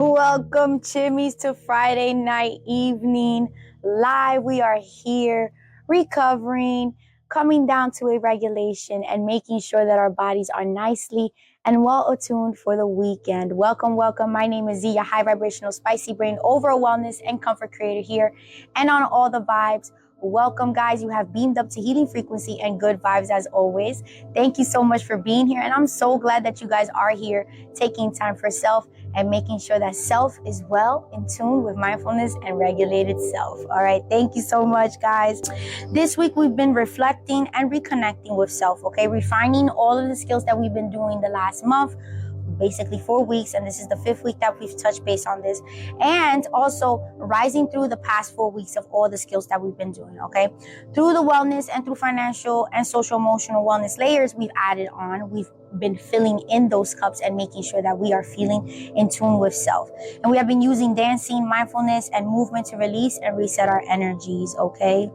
Welcome, Chimmies, to Friday night evening live. We are here recovering, coming down to a regulation, and making sure that our bodies are nicely and well attuned for the weekend. Welcome, welcome. My name is Z, your high vibrational, spicy brain, overall wellness and comfort creator here, and on all the vibes. Welcome, guys. You have beamed up to healing frequency and good vibes as always. Thank you so much for being here. And I'm so glad that you guys are here taking time for self and making sure that self is well in tune with mindfulness and regulated self. All right. Thank you so much, guys. This week, we've been reflecting and reconnecting with self, okay? Refining all of the skills that we've been doing the last month, basically 4 weeks, and this is the 5th week that we've touched base on this, and also rising through the past 4 weeks of all the skills that we've been doing, okay? Through the wellness and through financial and social emotional wellness layers we've added on, we've been filling in those cups and making sure that we are feeling in tune with self. And we have been using dancing, mindfulness, and movement to release and reset our energies, okay?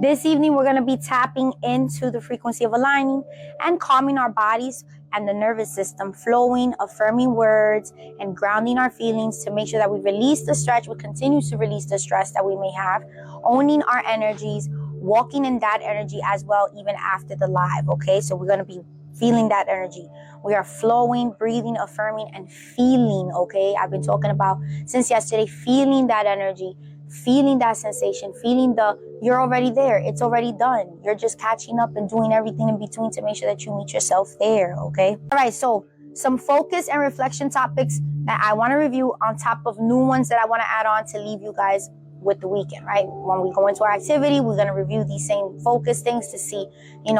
This evening, we're going to be tapping into the frequency of aligning and calming our bodies and the nervous system, flowing, affirming words, and grounding our feelings to make sure that we release the stretch, we continue to release the stress that we may have, owning our energies, walking in that energy as well, even after the live, okay? So we're going to be feeling that energy. We are flowing, breathing, affirming, and feeling, okay? I've been talking about since yesterday, feeling that energy, feeling that sensation, feeling you're already there. It's already done. You're just catching up and doing everything in between to make sure that you meet yourself there, okay? All right, so some focus and reflection topics that I want to review on top of new ones that I want to add on to leave you guys with the weekend, right? When we go into our activity, we're going to review these same focus things to see,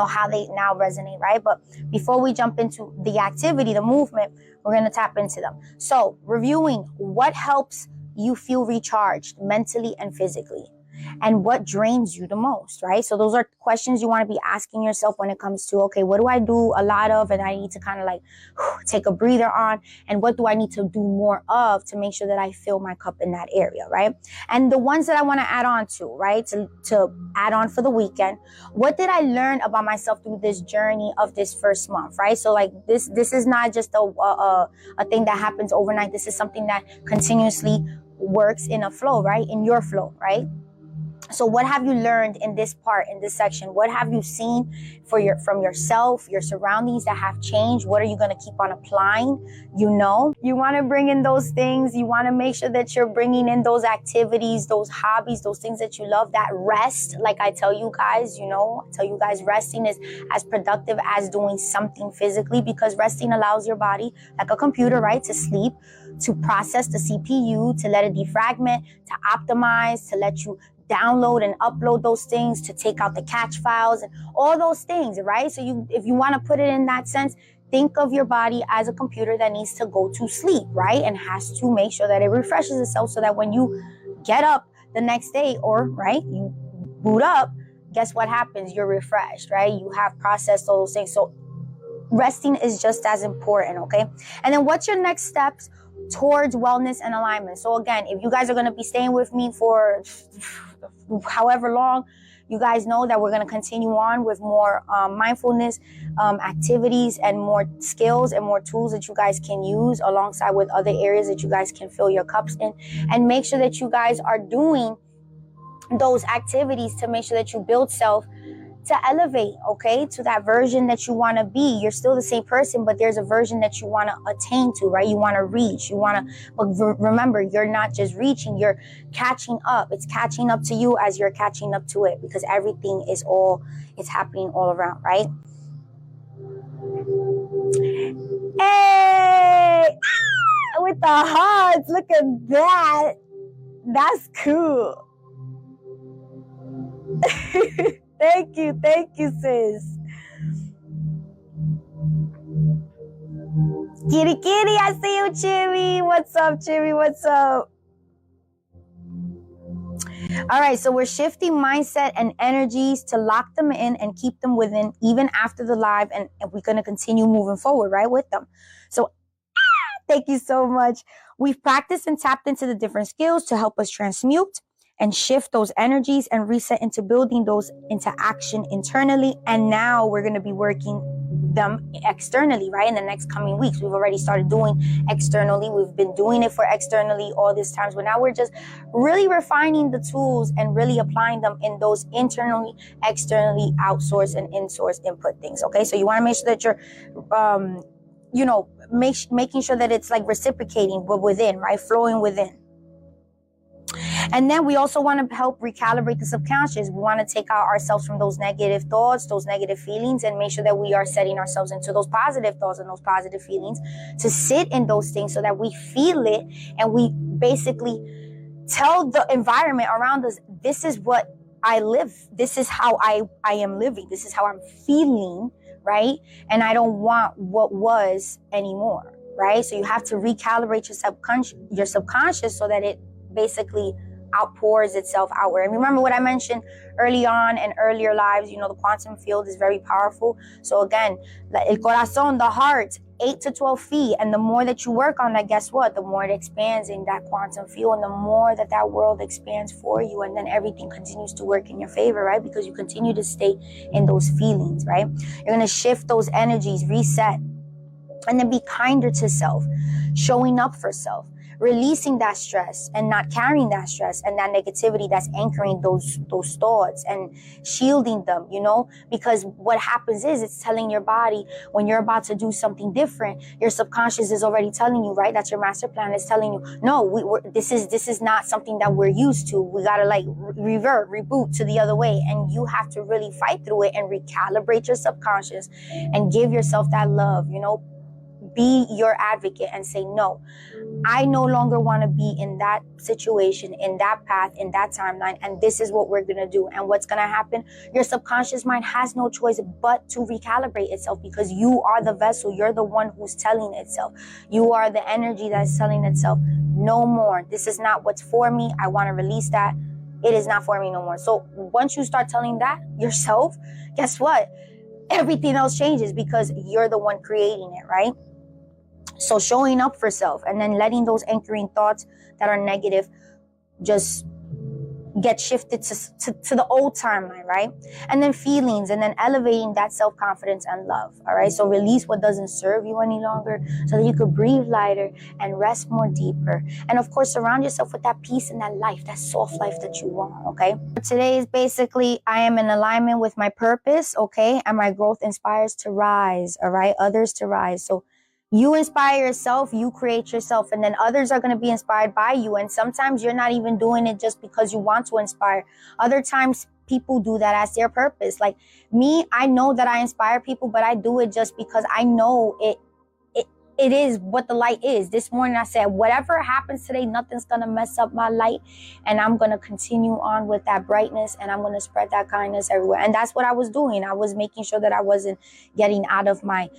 how they now resonate, right? But before we jump into the activity, the movement, we're going to tap into them. So reviewing what helps you feel recharged mentally and physically, and what drains you the most, right? So those are questions you want to be asking yourself when it comes to, okay, what do I do a lot of and I need to kind of take a breather on, and what do I need to do more of to make sure that I fill my cup in that area, right? And the ones that I want to add on to, right, to add on for the weekend, what did I learn about myself through this journey of this first month, right? So this is not just a thing that happens overnight. This is something that continuously works in a flow, right? In your flow, right? So what have you learned in this part, in this section? What have you seen from yourself, your surroundings that have changed? What are you going to keep on applying? You want to bring in those things. You want to make sure that you're bringing in those activities, those hobbies, those things that you love, that rest. Like I tell you guys, resting is as productive as doing something physically, because resting allows your body, like a computer, right, to sleep, to process the CPU, to let it defragment, to optimize, to let you download and upload those things, to take out the catch files and all those things, right? So if you want to put it in that sense, think of your body as a computer that needs to go to sleep, right? And has to make sure that it refreshes itself so that when you get up the next day, or, right, you boot up, guess what happens? You're refreshed, right? You have processed all those things. So resting is just as important, okay? And then what's your next steps towards wellness and alignment? So again, if you guys are going to be staying with me for however long, you guys know that we're going to continue on with more mindfulness activities and more skills and more tools that you guys can use alongside with other areas that you guys can fill your cups in, and make sure that you guys are doing those activities to make sure that you build self, to elevate, okay, to that version that you want to be. You're still the same person, but there's a version that you want to attain to, right? You want to reach, but remember, you're not just reaching, you're catching up. It's catching up to you as you're catching up to it, because everything it's happening all around, right? Hey, with the hearts, look at that. That's cool. Thank you, sis. Kitty, I see you, Chimmy. What's up, Chimmy? What's up? All right, so we're shifting mindset and energies to lock them in and keep them within even after the live, and we're going to continue moving forward, right, with them. So thank you so much. We've practiced and tapped into the different skills to help us transmute and shift those energies and reset into building those into action internally. And now we're going to be working them externally, right? In the next coming weeks, we've already started doing externally. We've been doing it for externally all this time. So now we're just really refining the tools and really applying them in those internally, externally, outsource and in-source input things. Okay, so you want to make sure that you're making sure that it's like reciprocating, but within, right? Flowing within. And then we also want to help recalibrate the subconscious. We want to take out ourselves from those negative thoughts, those negative feelings, and make sure that we are setting ourselves into those positive thoughts and those positive feelings, to sit in those things so that we feel it, and we basically tell the environment around us, this is what I live. This is how I am living. This is how I'm feeling, right? And I don't want what was anymore, right? So you have to recalibrate your subconscious so that it basically outpours itself outward. And remember what I mentioned early on in earlier lives, the quantum field is very powerful. So again, el corazón, the heart, 8 to 12 feet. And the more that you work on that, guess what? The more it expands in that quantum field, and the more that world expands for you. And then everything continues to work in your favor, right? Because you continue to stay in those feelings, right? You're going to shift those energies, reset, and then be kinder to self, showing up for self, releasing that stress and not carrying that stress and that negativity that's anchoring those thoughts and shielding them, because what happens is it's telling your body when you're about to do something different, your subconscious is already telling you, right? That's your master plan. It's telling you, no, this is not something that we're used to. We got to reboot to the other way. And you have to really fight through it and recalibrate your subconscious and give yourself that love, be your advocate and say, no, I no longer want to be in that situation, in that path, in that timeline, and this is what we're going to do. And what's going to happen? Your subconscious mind has no choice but to recalibrate itself, because you are the vessel. You're the one who's telling itself. You are the energy that's telling itself, no more. This is not what's for me. I want to release that. It is not for me no more. So once you start telling that yourself, guess what? Everything else changes, because you're the one creating it, right? So showing up for self, and then letting those anchoring thoughts that are negative just get shifted to the old timeline, right? And then feelings, and then elevating that self-confidence and love, all right? So release what doesn't serve you any longer so that you could breathe lighter and rest more deeper. And of course, surround yourself with that peace and that life, that soft life that you want, okay? Today is basically, I am in alignment with my purpose, okay? And my growth inspires to rise, all right? Others to rise. So you inspire yourself, you create yourself, and then others are going to be inspired by you. And sometimes you're not even doing it just because you want to inspire. Other times people do that as their purpose. Like me, I know that I inspire people, but I do it just because I know it is what the light is. This morning I said, whatever happens today, nothing's going to mess up my light. And I'm going to continue on with that brightness, and I'm going to spread that kindness everywhere. And that's what I was doing. I was making sure that I wasn't getting out of my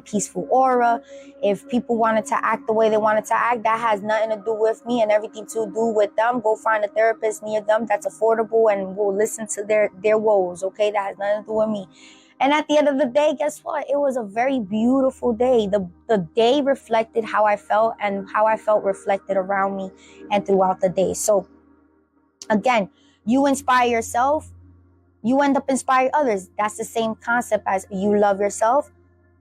peaceful aura. If people wanted to act the way they wanted to act, that has nothing to do with me and everything to do with them. Go find a therapist near them that's affordable and will listen to their woes, okay? That has nothing to do with me. And at the end of the day, guess what? It was a very beautiful day. The day reflected how I felt, and how I felt reflected around me and throughout the day. So again, you inspire yourself, you end up inspiring others. That's the same concept as you love yourself.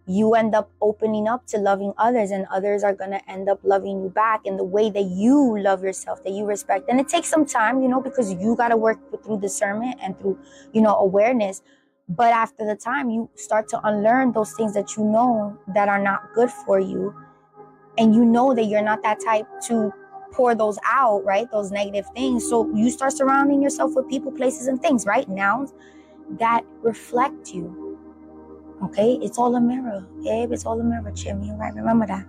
You end up opening up to loving others, and others are going to end up loving you back in the way that you love yourself, that you respect. And it takes some time, because you got to work through discernment and through, awareness. But after the time, you start to unlearn those things that you know that are not good for you. And you know that you're not that type to pour those out, right? Those negative things. So you start surrounding yourself with people, places, and things, right? Nouns that reflect you. Okay? It's all a mirror. Babe, it's all a mirror, Jimmy. Right? Remember that.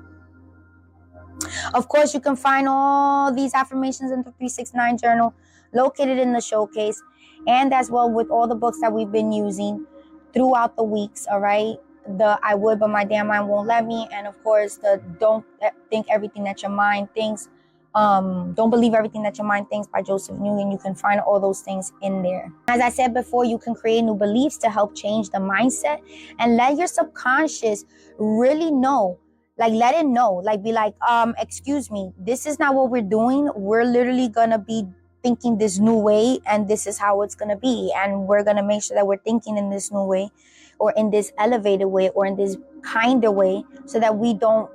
Of course, you can find all these affirmations in the 369 journal located in the showcase, and as well with all the books that we've been using throughout the weeks, all right? The I would, but my damn mind won't let me. And of course, the don't think everything that your mind thinks. Don't believe everything that your mind thinks by Joseph Newton. You can find all those things in there. As I said before, you can create new beliefs to help change the mindset and let your subconscious really know. Like, let it know. Like, be like, excuse me, this is not what we're doing. We're literally going to be thinking this new way, and this is how it's going to be. And we're going to make sure that we're thinking in this new way. or in this elevated way or in this kinder way, so that we don't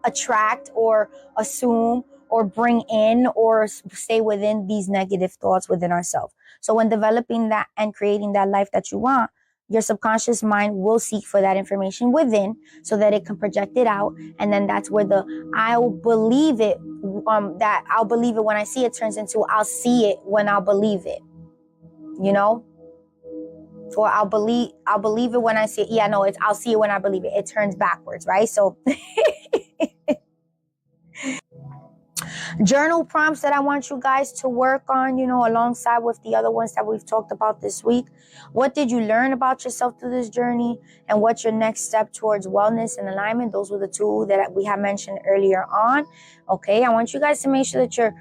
attract or assume or bring in or stay within these negative thoughts within ourselves. So when developing that and creating that life that you want, your subconscious mind will seek for that information within so that it can project it out. And then that's where the I'll believe it, that I'll believe it when I see it turns into I'll see it when I'll believe it. You know? Or I'll believe it when I see it. Yeah, no, it's I'll see it when I believe it. It turns backwards, right? So journal prompts that I want you guys to work on, alongside with the other ones that we've talked about this week. What did you learn about yourself through this journey? And what's your next step towards wellness and alignment? Those were the two that we have mentioned earlier on. Okay, I want you guys to make sure that you're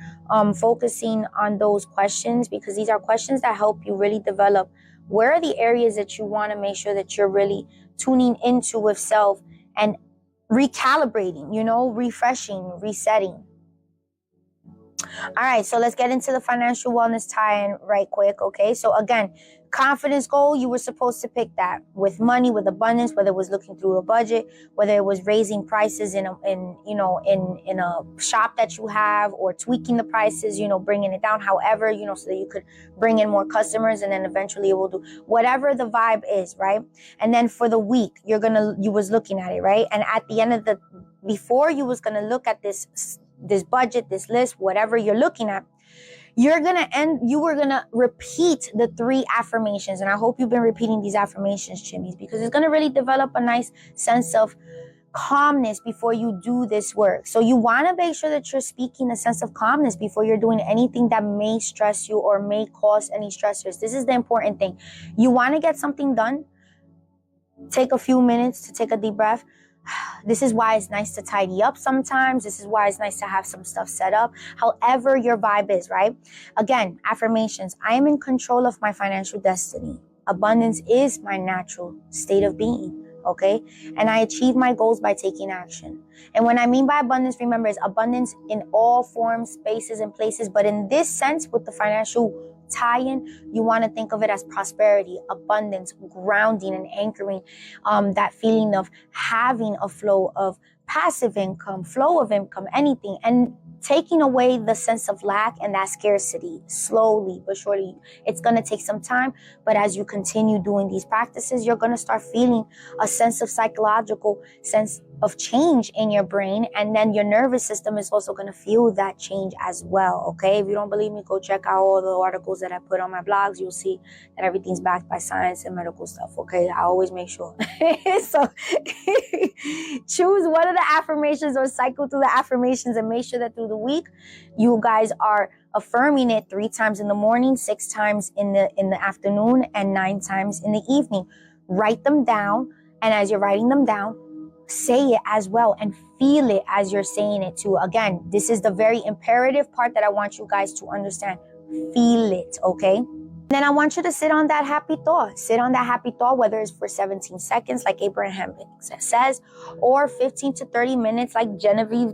focusing on those questions, because these are questions that help you really develop where are the areas that you want to make sure that you're really tuning into with self and recalibrating, refreshing, resetting. All right, so let's get into the financial wellness tie-in right quick, okay? So again, confidence goal, you were supposed to pick that with money, with abundance, whether it was looking through a budget, whether it was raising prices in a shop that you have, or tweaking the prices, bringing it down, however, so that you could bring in more customers, and then eventually it will do whatever the vibe is, right? And then for the week, you was looking at it, right? And at the end of before you was gonna look at this budget, this list, whatever you're looking at, you were gonna repeat the 3 affirmations. And I hope you've been repeating these affirmations, chimneys, because it's gonna really develop a nice sense of calmness before you do this work. So you want to make sure that you're speaking a sense of calmness before you're doing anything that may stress you or may cause any stressors. This is the important thing. You want to get something done, take a few minutes to take a deep breath. This is why it's nice to tidy up sometimes. This is why it's nice to have some stuff set up. However your vibe is, right? Again, affirmations. I am in control of my financial destiny. Abundance is my natural state of being, okay? And I achieve my goals by taking action. And when I mean by abundance, remember, it's abundance in all forms, spaces, and places. But in this sense, with the financial tie-in, you want to think of it as prosperity, abundance, grounding and anchoring, that feeling of having a flow of passive income, flow of income, anything, and taking away the sense of lack and that scarcity slowly but surely. It's going to take some time, but as you continue doing these practices, you're going to start feeling a sense of psychological sense of change in your brain, and then your nervous system is also going to feel that change as well, okay? If you don't believe me, go check out all the articles that I put on my blogs. You'll see that everything's backed by science and medical stuff, okay? I always make sure. So choose one of the affirmations or cycle through the affirmations, and make sure that through the week you guys are affirming it 3 times in the morning, 6 times in the afternoon, and 9 times in the evening. Write them down, and as you're writing them down, say it as well and feel it as you're saying it too. Again, this is the very imperative part that I want you guys to understand. Feel it, okay? Then I want you to sit on that happy thought. Sit on that happy thought, whether it's for 17 seconds, like Abraham says, or 15 to 30 minutes, like Genevieve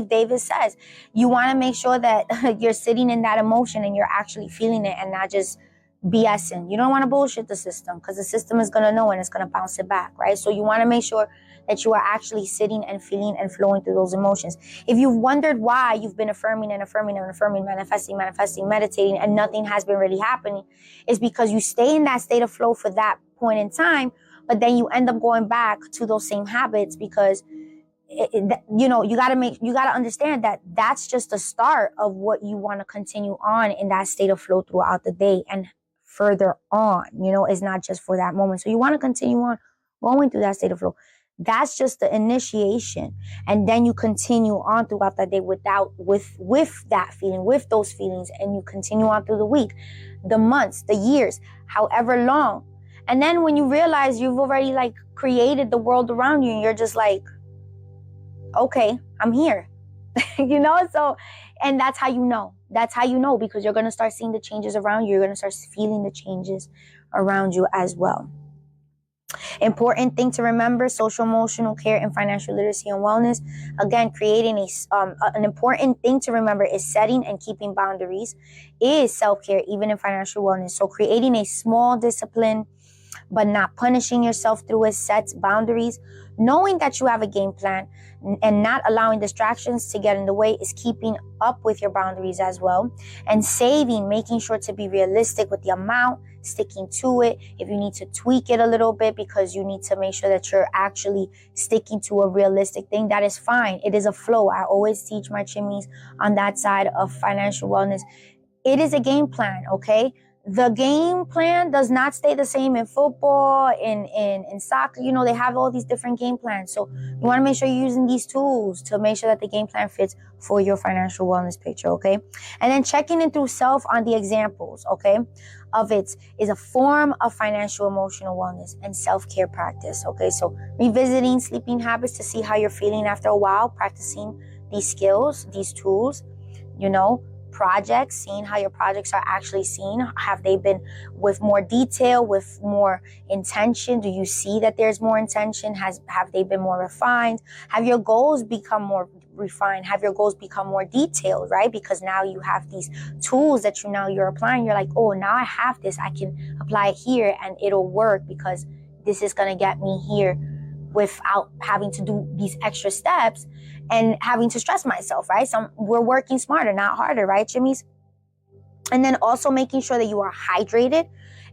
Davis says. You want to make sure that you're sitting in that emotion and you're actually feeling it and not just BSing. You don't want to bullshit the system, because the system is going to know and it's going to bounce it back, right? So you want to make sure that you are actually sitting and feeling and flowing through those emotions. If you've wondered why you've been affirming, manifesting, meditating, and nothing has been really happening, it's because you stay in that state of flow for that point in time, but then you end up going back to those same habits, because you gotta understand that that's just the start of what you want to continue on in that state of flow throughout the day and further on. It's not just for that moment. So you want to continue on going through that state of flow. That's just the initiation, and then you continue on throughout the day with that feeling, with those feelings, and you continue on through the week, the months, the years, however long. And then when you realize you've already created the world around you, and you're just like, okay, I'm here. So, and that's how you know. That's how you know, because you're going to start seeing the changes around you. You're going to start feeling the changes around you as well. Important thing to remember: social emotional care and financial literacy and wellness. Again, creating an important thing to remember is setting and keeping boundaries is self-care, even in financial wellness. So creating a small discipline but not punishing yourself through it. Sets boundaries. Knowing that you have a game plan and not allowing distractions to get in the way is keeping up with your boundaries as well. And saving, making sure to be realistic with the amount, sticking to it. If you need to tweak it a little bit because you need to make sure that you're actually sticking to a realistic thing, that is fine. It is a flow. I always teach my chimmies on that side of financial wellness. It is a game plan, okay? The game plan does not stay the same in football, in soccer. You know, they have all these different game plans. So you want to make sure you're using these tools to make sure that the game plan fits for your financial wellness picture, okay? And then checking in through self on the examples, okay, of it is a form of financial emotional wellness and self-care practice, okay? So revisiting sleeping habits to see how you're feeling after a while, practicing these skills, these tools, you know, projects, seeing how your projects are actually seen. Have they been with more detail, with more intention? Do you see that there's more intention? Have they been more refined? Have your goals become more refined? Have your goals become more detailed, right? Because now you have these tools that you're applying. You're like, oh, now I have this. I can apply it here and it'll work because this is going to get me here without having to do these extra steps and having to stress myself, right? So we're working smarter, not harder, right, Jimmies? And then also making sure that you are hydrated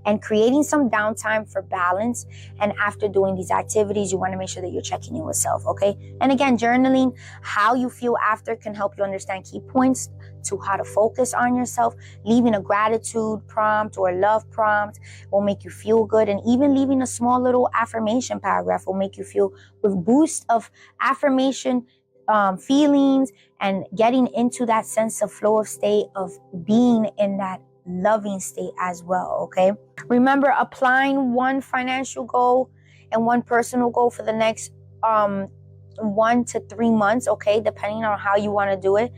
and creating some downtime for balance. And after doing these activities, you want to make sure that you're checking in with self, okay? And again, journaling how you feel after can help you understand key points to how to focus on yourself. Leaving a gratitude prompt or a love prompt will make you feel good. And even leaving a small little affirmation paragraph will make you feel with boost of affirmation feelings and getting into that sense of flow of state of being in that loving state as well, okay? Remember, applying one financial goal and one personal goal for the next 1 to 3 months, okay, depending on how you want to do it,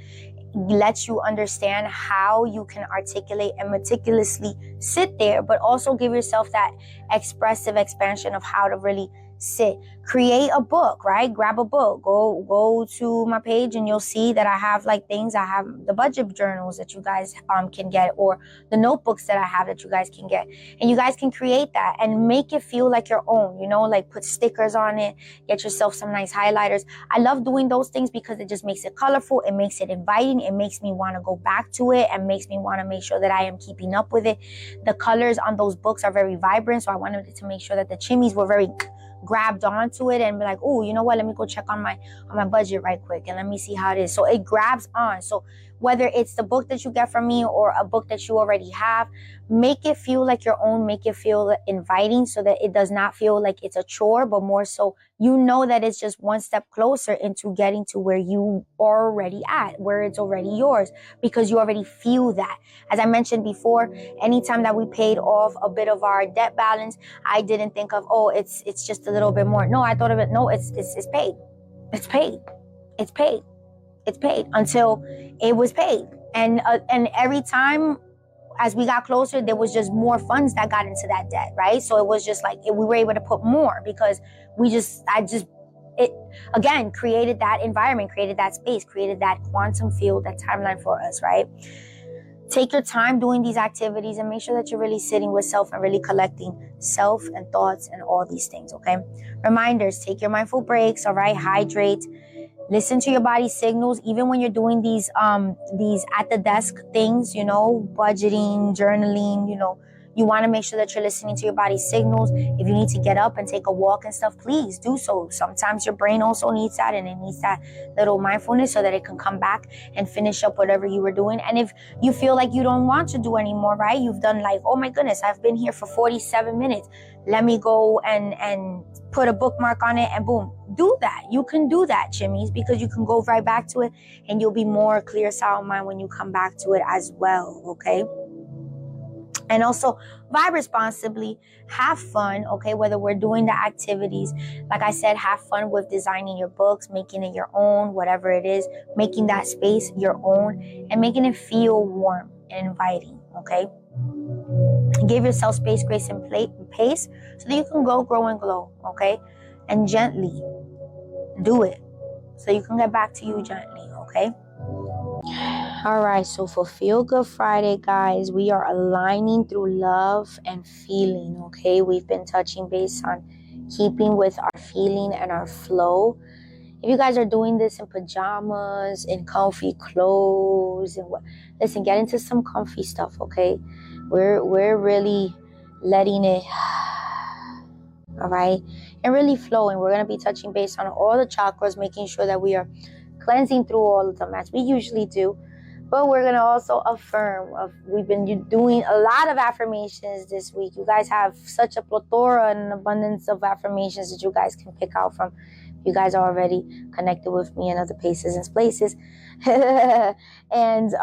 lets you understand how you can articulate and meticulously sit there, but also give yourself that expressive expansion of how to really sit. Create a book, right? Grab a book. Go to my page and you'll see that I have like things. I have the budget journals that you guys can get, or the notebooks that I have that you guys can get. And you guys can create that and make it feel like your own, you know, like put stickers on it, get yourself some nice highlighters. I love doing those things because it just makes it colorful. It makes it inviting. It makes me want to go back to it and makes me want to make sure that I am keeping up with it. The colors on those books are very vibrant. So I wanted to make sure that the chimneys were very grabbed onto it and be like, oh, you know what, let me go check on my budget right quick and let me see how it is. So it grabs on. So whether it's the book that you get from me or a book that you already have, make it feel like your own, make it feel inviting so that it does not feel like it's a chore, but more so you know that it's just one step closer into getting to where you are already at, where it's already yours, because you already feel that. As I mentioned before, anytime that we paid off a bit of our debt balance, I didn't think of, oh, it's just a little bit more. No, I thought of it, no, it's paid. It's paid. It's paid. It's paid until it was paid. And every time as we got closer, there was just more funds that got into that debt, right? So it was just like we were able to put more because it again created that environment, created that space, created that quantum field, that timeline for us, right? Take your time doing these activities and make sure that you're really sitting with self and really collecting self and thoughts and all these things, okay? Reminders, take your mindful breaks, all right? Hydrate. Listen to your body's signals, even when you're doing these at the desk things, you know, budgeting, journaling, you know, you want to make sure that you're listening to your body's signals. If you need to get up and take a walk and stuff, please do so. Sometimes your brain also needs that, and it needs that little mindfulness so that it can come back and finish up whatever you were doing. And if you feel like you don't want to do anymore, right? You've done like, oh my goodness, I've been here for 47 minutes. Let me go and put a bookmark on it and boom, do that. You can do that, chimneys, because you can go right back to it and you'll be more clear, sound mind when you come back to it as well, okay? And also vibe responsibly, have fun, okay? Whether we're doing the activities, like I said, have fun with designing your books, making it your own, whatever it is, making that space your own and making it feel warm and inviting, okay? Give yourself space, grace, and pace so that you can go, grow, and glow, okay? And gently do it so you can get back to you gently, okay? All right, so for Feel Good Friday, guys, we are aligning through love and feeling, okay? We've been touching base on keeping with our feeling and our flow. If you guys are doing this in pajamas, in comfy clothes, and listen, get into some comfy stuff, okay? We're really letting it, all right, and really flowing. We're gonna be touching base on all the chakras, making sure that we are cleansing through all of them as we usually do. But we're going to also affirm. We've been doing a lot of affirmations this week. You guys have such a plethora and an abundance of affirmations that you guys can pick out from. You guys are already connected with me in other places and places. And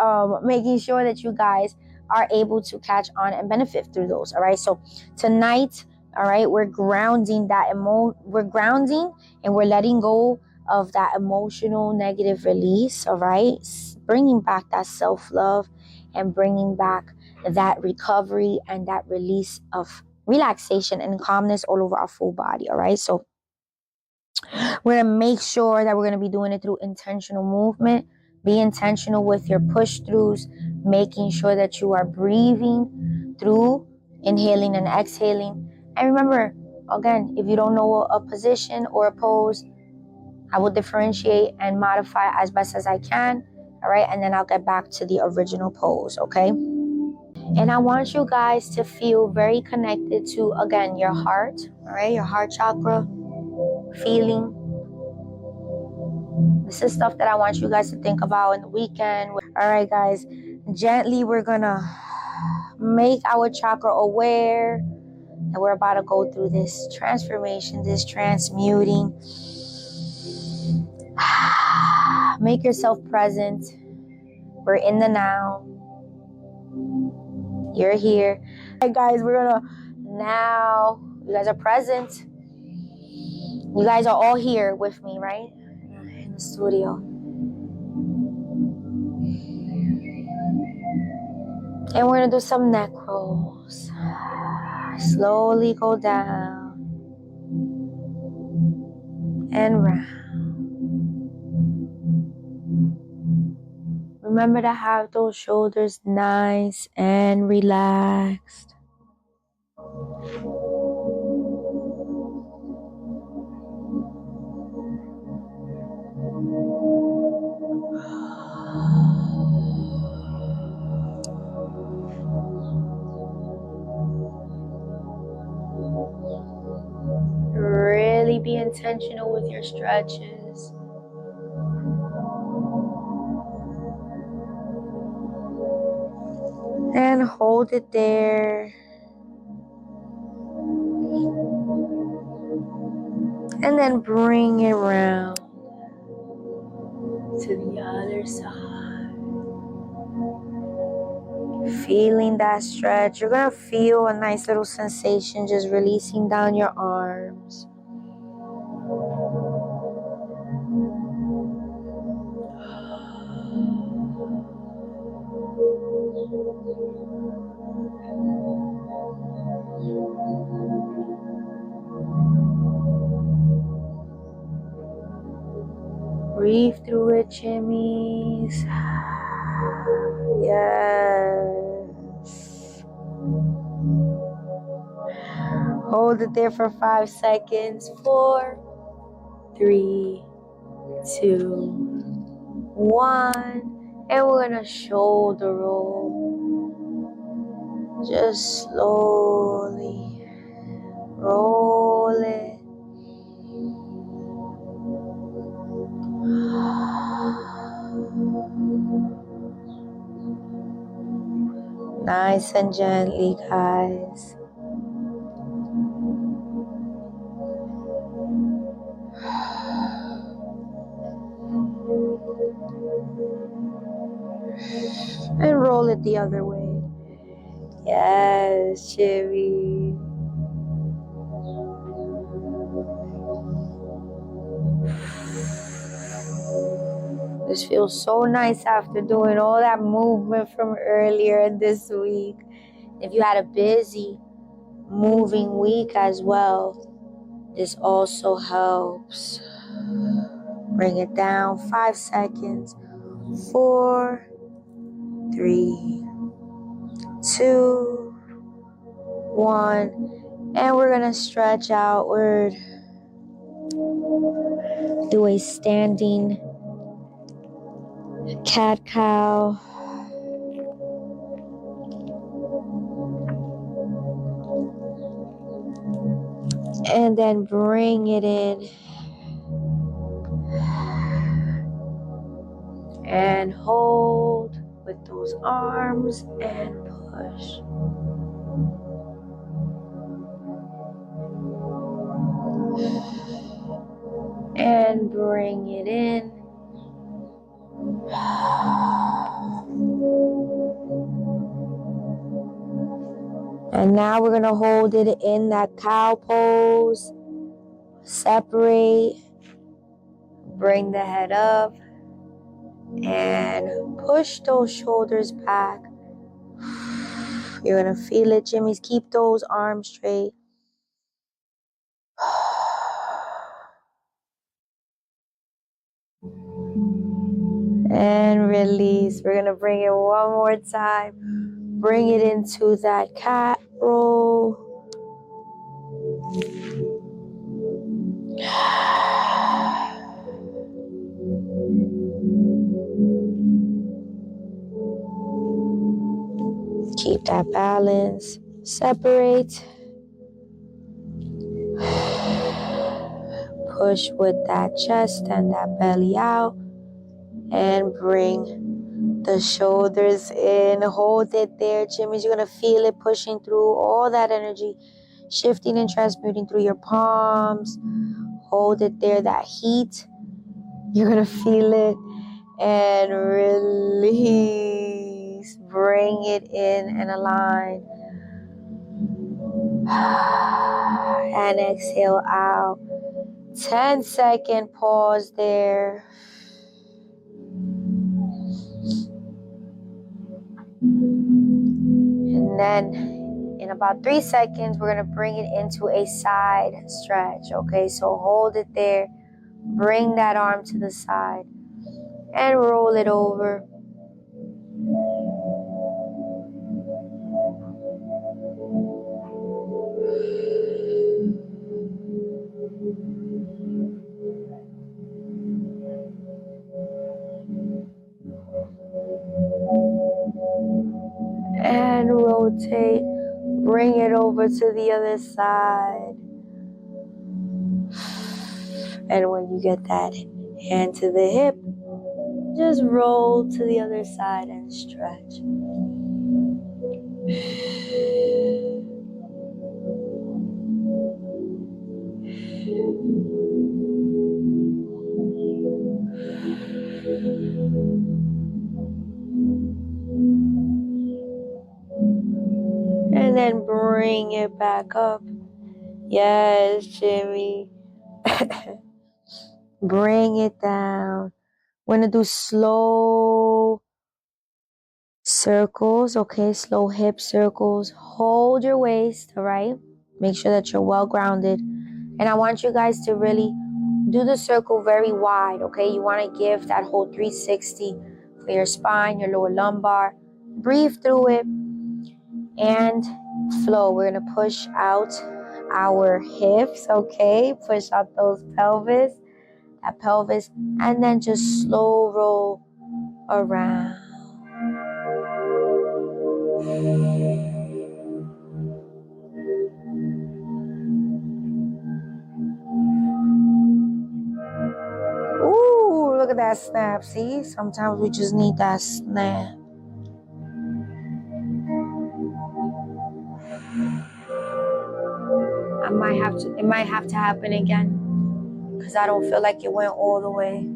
making sure that you guys are able to catch on and benefit through those. All right. So tonight, all right, we're grounding we're grounding and we're letting go of that emotional negative release, all right? Bringing back that self-love and bringing back that recovery and that release of relaxation and calmness all over our full body, all right? So we're going to make sure that we're going to be doing it through intentional movement. Be intentional with your push-throughs, making sure that you are breathing through, inhaling and exhaling. And remember, again, if you don't know a position or a pose, I will differentiate and modify as best as I can. All right. And then I'll get back to the original pose. Okay. And I want you guys to feel very connected to, again, your heart. All right. Your heart chakra feeling. This is stuff that I want you guys to think about in the weekend. All right, guys. Gently, we're going to make our chakra aware. And we're about to go through this transformation, this transmuting. Make yourself present. We're in the now. You're here. All right, guys, we're gonna now. You guys are present. You guys are all here with me, right? In the studio. And we're gonna do some neck rolls. Slowly go down and round. Remember to have those shoulders nice and relaxed. Really be intentional with your stretches. And hold it there. And then bring it around to the other side. Feeling that stretch. You're going to feel a nice little sensation just releasing down your arms. Breathe through it, Jimmys. Yes. Hold it there for 5 seconds. 4, 3, 2, 1. And we're going to shoulder roll. Just slowly roll it. Nice and gently, guys. And roll it the other way. Yes, Chivy. This feels so nice after doing all that movement from earlier this week. If you had a busy moving week as well, this also helps. Bring it down 5 seconds. 4, 3, 2, 1. And we're going to stretch outward. Do a standing cat-cow. And then bring it in. And hold with those arms and push. And bring it in. And now we're going to hold it in that cow pose. Separate. Bring the head up. And push those shoulders back. You're going to feel it, Jimmys. Keep those arms straight. And release. We're going to bring it one more time. Bring it into that cat roll. Keep that balance. Separate. Push with that chest and that belly out. And bring the shoulders in. Hold it there, Jimmys. You're going to feel it pushing through all that energy. Shifting and transmuting through your palms. Hold it there, that heat. You're going to feel it. And release. Bring it in and align. And exhale out. 10-second pause there. And then in about 3 seconds, we're going to bring it into a side stretch. Okay, so hold it there. Bring that arm to the side. And roll it over. And rotate. Bring it over to the other side. And when you get that hand to the hip, just roll to the other side and stretch. And then bring it back up. Yes, Jimmy. Bring it down. We're going to do slow circles, okay? Slow hip circles. Hold your waist, all right? Make sure that you're well grounded. And I want you guys to really do the circle very wide, okay? You want to give that whole 360 for your spine, your lower lumbar. Breathe through it and flow. We're going to push out our hips, okay? Push out those pelvis, and then just slow roll around. Ooh, look at that snap. See, sometimes we just need that snap. It might have to happen again because I don't feel like it went all the way.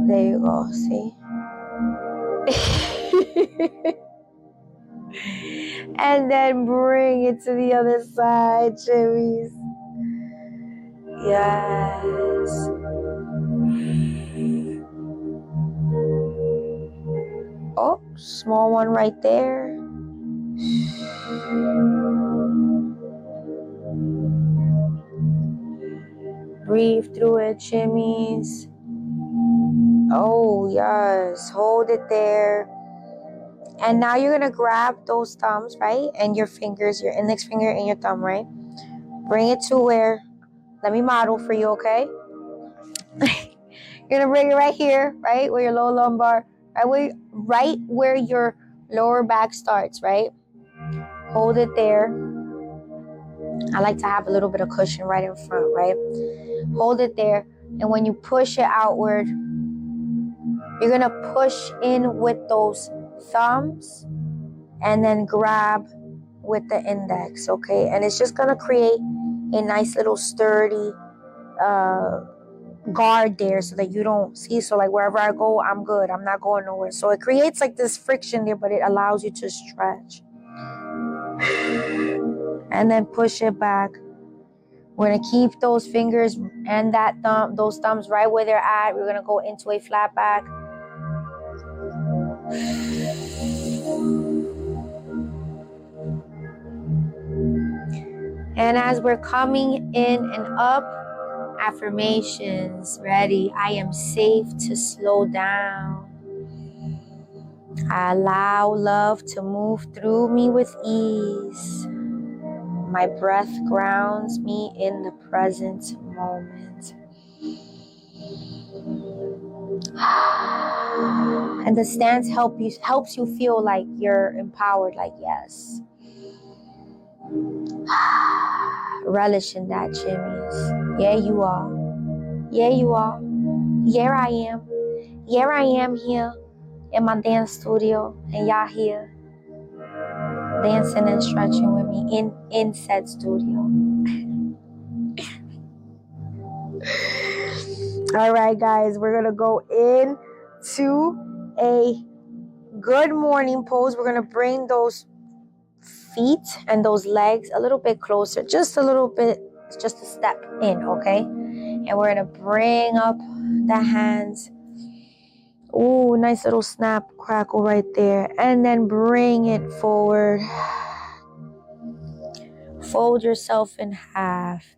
There you go, see? And then bring it to the other side, Jimmys. Yes. Oh, small one right there. Breathe through it, Jimmys. Oh, yes. Hold it there. And now you're going to grab those thumbs, right? And your fingers, your index finger and your thumb, right? Bring it to where, let me model for you, okay? You're going to bring it right here, right? Where your lower lumbar, right where your lower back starts, right? Hold it there. I like to have a little bit of cushion right in front, right? Hold it there. And when you push it outward, you're going to push in with those thumbs and then grab with the index, okay? And it's just going to create a nice little sturdy guard there so that you don't see. So like wherever I go, I'm good. I'm not going nowhere. So it creates like this friction there, but it allows you to stretch. And then push it back. We're going to keep those fingers and those thumbs right where they're at. We're going to go into a flat back. And as we're coming in and up, affirmations, ready. I am safe to slow down. I allow love to move through me with ease. My breath grounds me in the present moment. And the stance helps you feel like you're empowered, like yes. Relish in that, Jimmys. Yeah, you are. Yeah, you are. Here I am. Here I am here in my dance studio, and y'all here dancing and stretching with me in said studio. All right, guys, we're gonna go into a good morning pose. We're gonna bring those feet and those legs a little bit closer, just a little bit, just a step in, okay? And we're gonna bring up the hands. Ooh, nice little snap crackle right there. And then bring it forward. Fold yourself in half.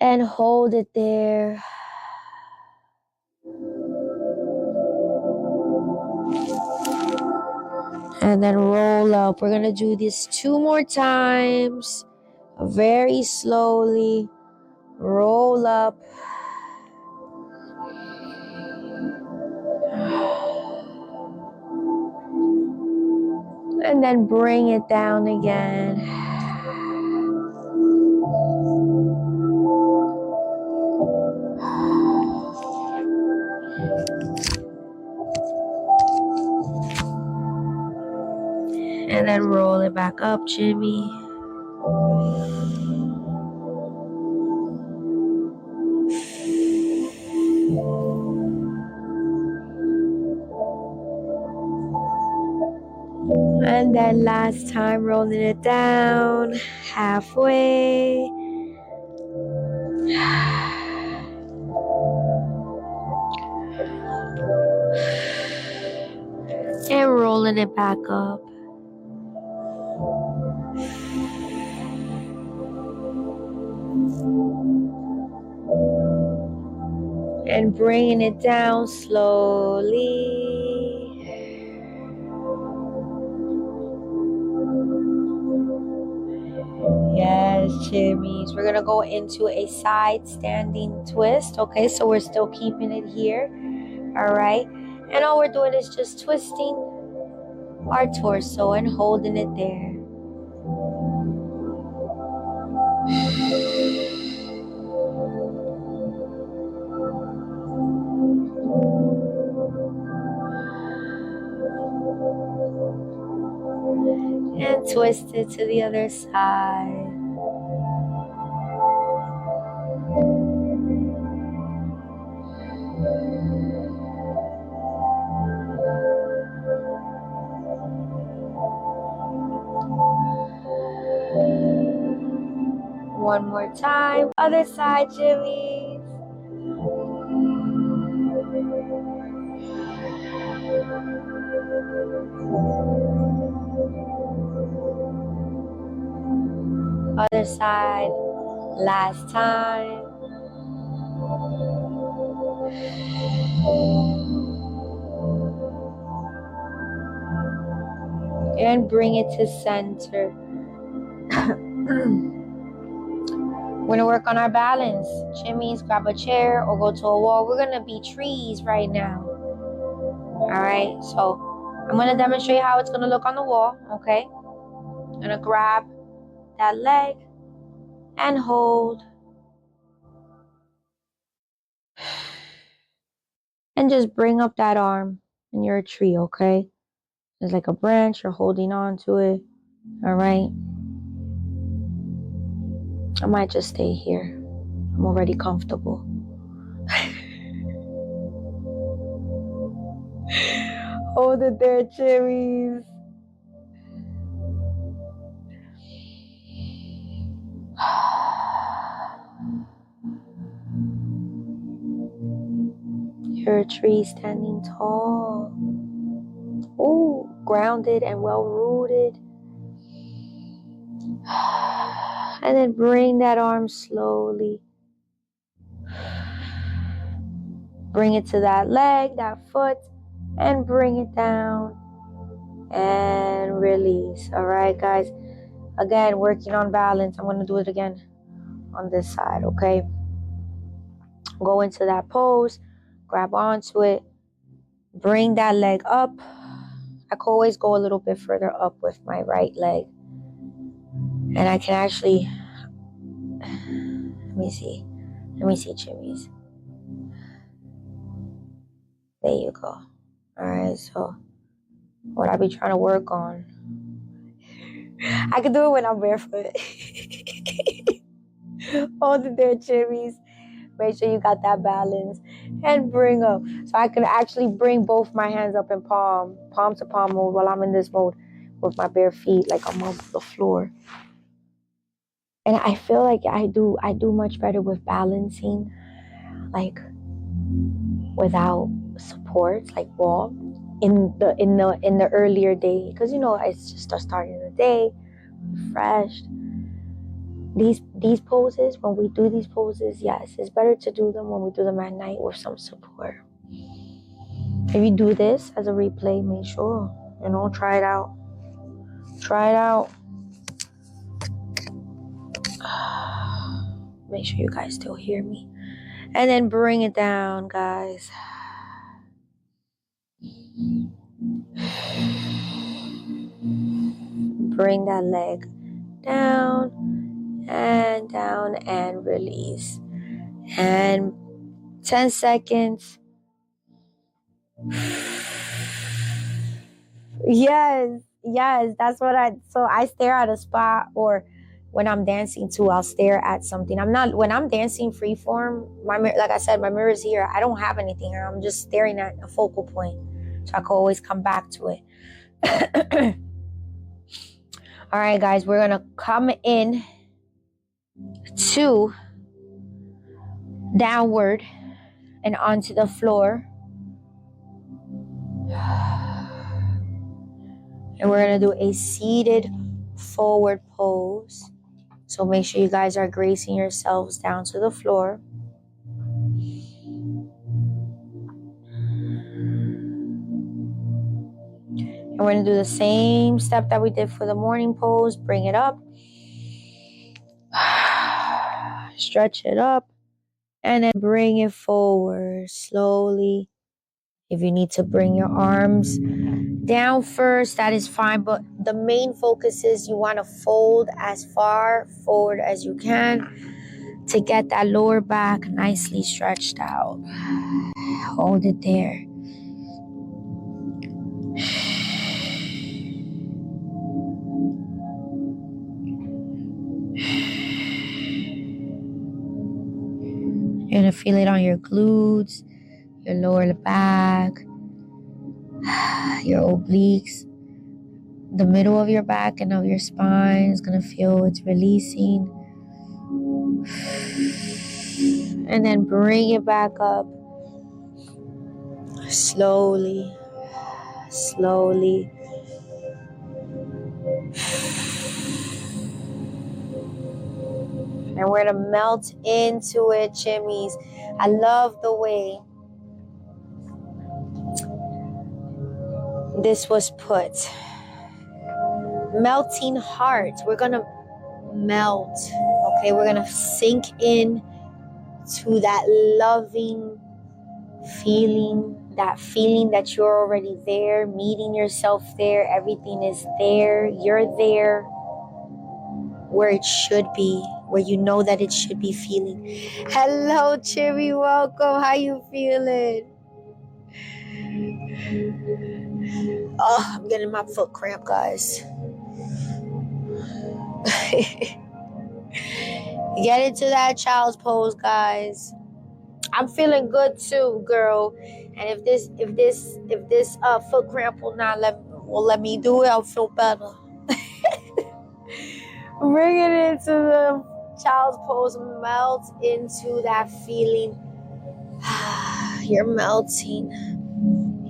And hold it there. And then roll up. We're going to do this 2 more times. Very slowly. Roll up. And then bring it down again. And then roll it back up, Jimmy. And then last time, rolling it down, halfway. And rolling it back up. And bringing it down slowly. Yes, Jimmys. We're going to go into a side standing twist. Okay, so we're still keeping it here. All right. And all we're doing is just twisting our torso and holding it there. And twist it to the other side. One more time. Other side, Jimmy. Other side. Last time. and bring it to center. We're going to work on our balance. Chimmies, grab a chair or go to a wall. We're going to be trees right now. All right, so I'm going to demonstrate how it's going to look on the wall, okay? I'm going to grab that leg and hold. And just bring up that arm and you're a tree, okay? It's like a branch, you're holding on to it, all right? I might just stay here. I'm already comfortable. Hold it there, chimmies. You're a tree standing tall. Ooh, grounded and well rooted. And then bring that arm slowly. Bring it to that leg, that foot, and bring it down. And release. All right, guys. Again, working on balance. I'm going to do it again on this side, okay? Go into that pose. Grab onto it. Bring that leg up. I can always go a little bit further up with my right leg. And I can actually... Let me see, chimmies. There you go. All right, so what I be trying to work on. I can do it when I'm barefoot. Hold it there, chimmies. Make sure you got that balance. And bring up. So I can actually bring both my hands up in palm to palm mode while I'm in this mode with my bare feet, like I'm on the floor. And I feel like I do much better with balancing, like without support, like wall, in the earlier day, because it's just the start of the day, refreshed. These poses, when we do these poses, yes, it's better to do them when we do them at night with some support. If you do this as a replay, make sure, try it out. Make sure you guys still hear me. And then bring it down, guys. Bring that leg down and release. And 10 seconds. Yes, that's what I stare at a spot, or when I'm dancing too, I'll stare at something. When I'm dancing freeform, like I said, my mirror is here. I don't have anything here. I'm just staring at a focal point. So I can always come back to it. All right, guys, we're going to come in to downward and onto the floor. And we're going to do a seated forward pose. So make sure you guys are gracing yourselves down to the floor. And we're going to do the same step that we did for the morning pose. Bring it up. Stretch it up. And then bring it forward slowly. If you need to bring your arms down first, that is fine. But the main focus is you want to fold as far forward as you can to get that lower back nicely stretched out. Hold it there. You're going to feel it on your glutes, your lower back, your obliques, the middle of your back and of your spine is going to feel it's releasing. And then bring it back up. Slowly. And we're going to melt into it, chimmies. I love the way this was put. melting heart. We're going to melt, okay? We're going to sink in to that loving feeling, that feeling that you're already there, meeting yourself there. Everything is there. You're there where it should be, where you know that it should be feeling. Hello, Cherry. Welcome. How you feeling? Oh, I'm getting my foot cramp, guys. Get into that child's pose, guys. I'm feeling good too, girl. And if this foot cramp will let me do it, I'll feel better. Bring it into the child's pose. Melt into that feeling. You're melting.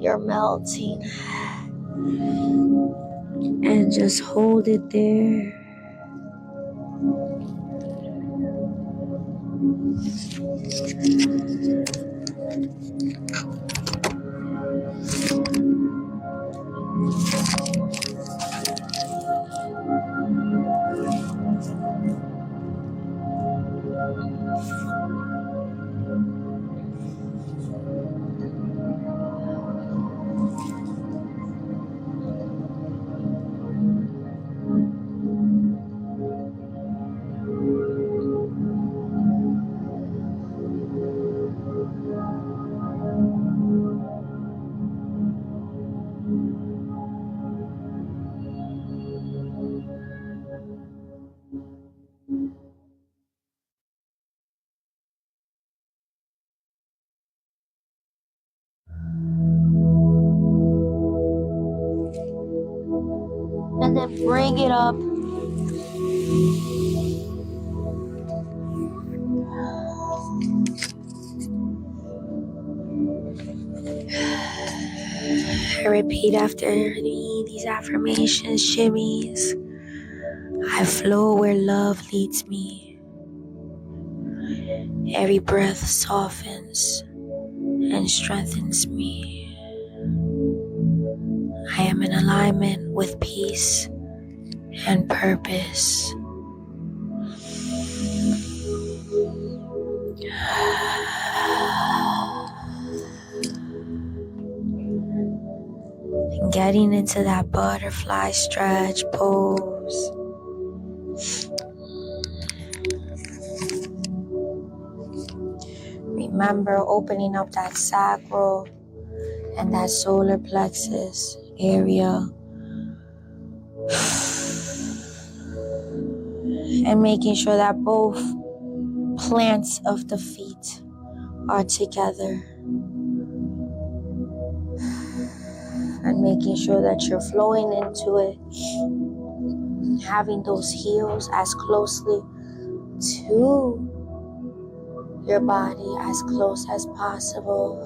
You're melting. And just hold it there. And then bring it up. Repeat after me these affirmations, shimmies. I flow where love leads me. Every breath softens and strengthens me. I am in alignment with peace and purpose. And getting into that butterfly stretch pose. Remember opening up that sacral and that solar plexus area. And making sure that both plants of the feet are together. And making sure that you're flowing into it. Having those heels as closely to your body as close as possible.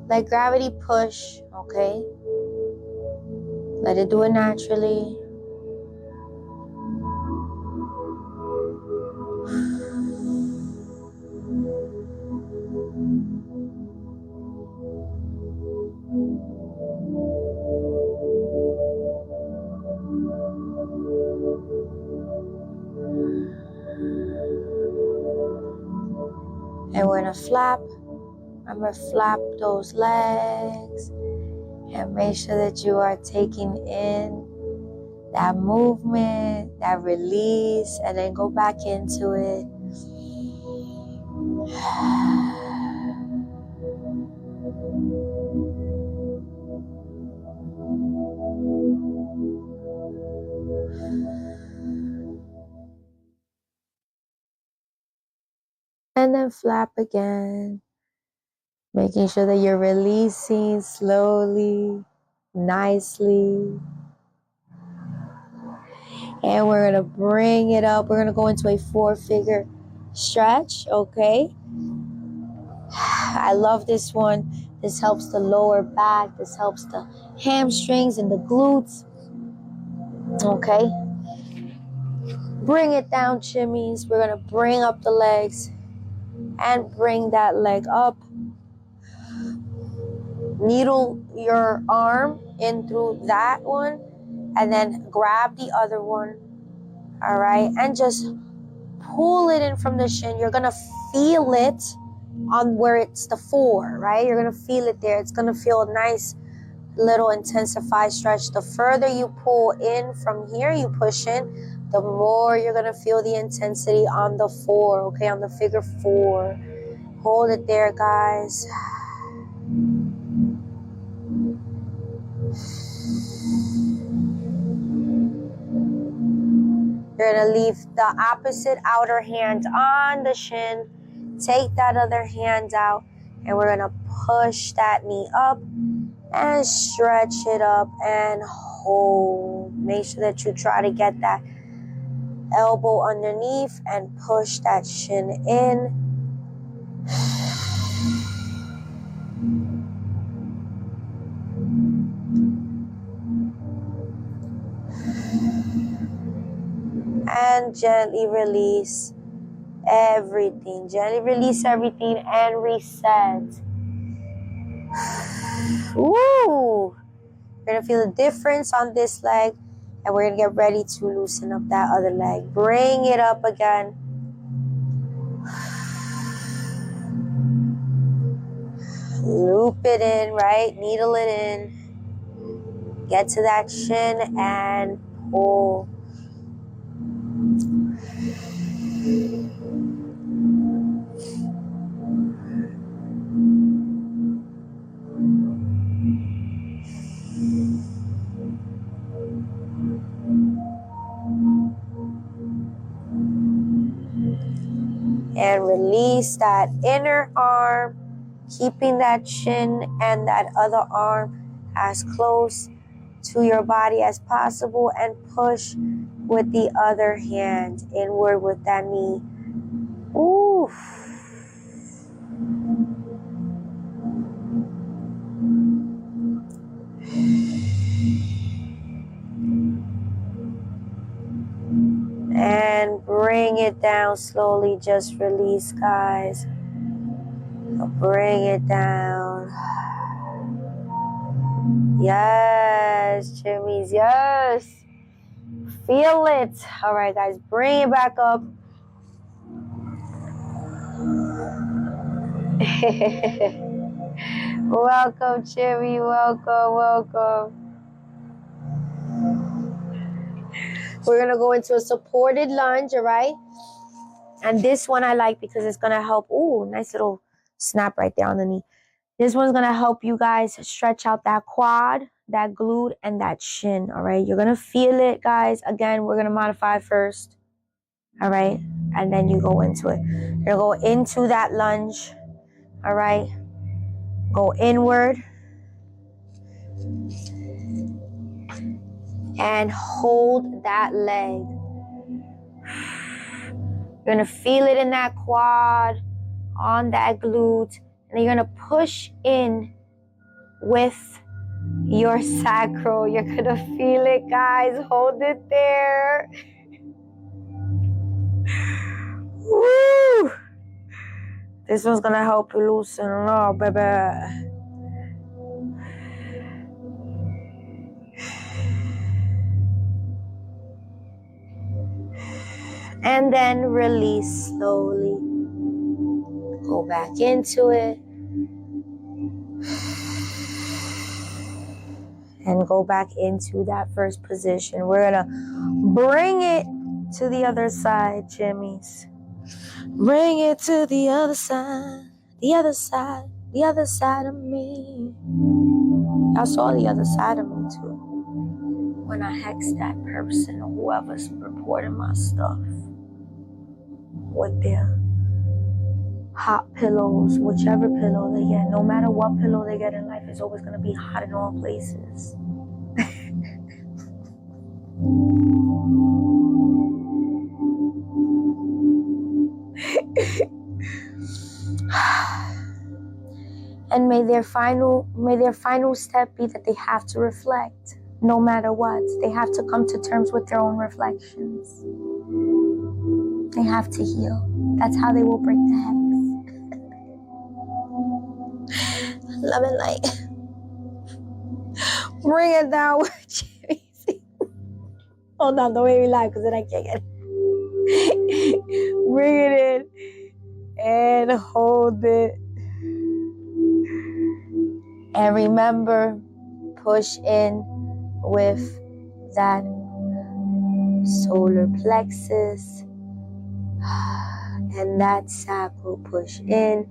Let gravity push, okay? Let it do it naturally. And we're gonna flap. Remember, flap those legs and make sure that you are taking in that movement, that release, and then go back into it. And then flap again. Making sure that you're releasing slowly, nicely. And we're going to bring it up. We're going to go into a 4-figure stretch, okay? I love this one. This helps the lower back. This helps the hamstrings and the glutes. Okay. Bring it down, shimmies. We're going to bring up the legs and bring that leg up. Needle your arm in through that one and then grab the other one. All right. And just pull it in from the shin. You're going to feel it on where it's the 4, right? You're going to feel it there. It's going to feel a nice little intensified stretch. The further you pull in from here, you push in, the more you're going to feel the intensity on the 4, okay? On the figure 4. Hold it there, guys. You're going to leave the opposite outer hand on the shin. Take that other hand out, and we're going to push that knee up and stretch it up and hold. Make sure that you try to get that elbow underneath and push that shin in. And gently release everything. Gently release everything and reset. Woo! You're going to feel the difference on this leg, and we're going to get ready to loosen up that other leg. Bring it up again. Loop it in, right? Needle it in. Get to that shin and pull. And release that inner arm, keeping that shin and that other arm as close to your body as possible, and push with the other hand inward with that knee. Ooh. And bring it down slowly. Just release, guys. Bring it down. Yes, Jimmy's, yes. Feel it. All right, guys, bring it back up. Welcome, Jimmy. Welcome. We're going to go into a supported lunge, all right? And this one I like because it's going to help. Ooh, nice little snap right there on the knee. This one's going to help you guys stretch out that quad, that glute, and that shin, all right? You're going to feel it, guys. Again, we're going to modify first, all right? And then you go into it. You're going to go into that lunge, all right? Go inward. And hold that leg. You're going to feel it in that quad, on that glute. And you're going to push in with your sacral. You're going to feel it, guys. Hold it there. Woo! This one's going to help you loosen up, baby. And then release slowly. Go back into it. And go back into that first position. We're going to bring it to the other side, Jimmys. Bring it to the other side. The other side. The other side of me. I saw the other side of me too. When I hexed that person or whoever's reporting my stuff with their hot pillows, whichever pillow they get, no matter what pillow they get in life, it's always going to be hot in all places. And may their final step be that they have to reflect. no matter what. They have to come to terms with their own reflections. They have to heal. That's how they will break the hex. Love and light. Bring it down with you. Hold on, don't make me laugh because then I can't get it. Bring it in and hold it. And remember, push in with that solar plexus. And that sacral push in.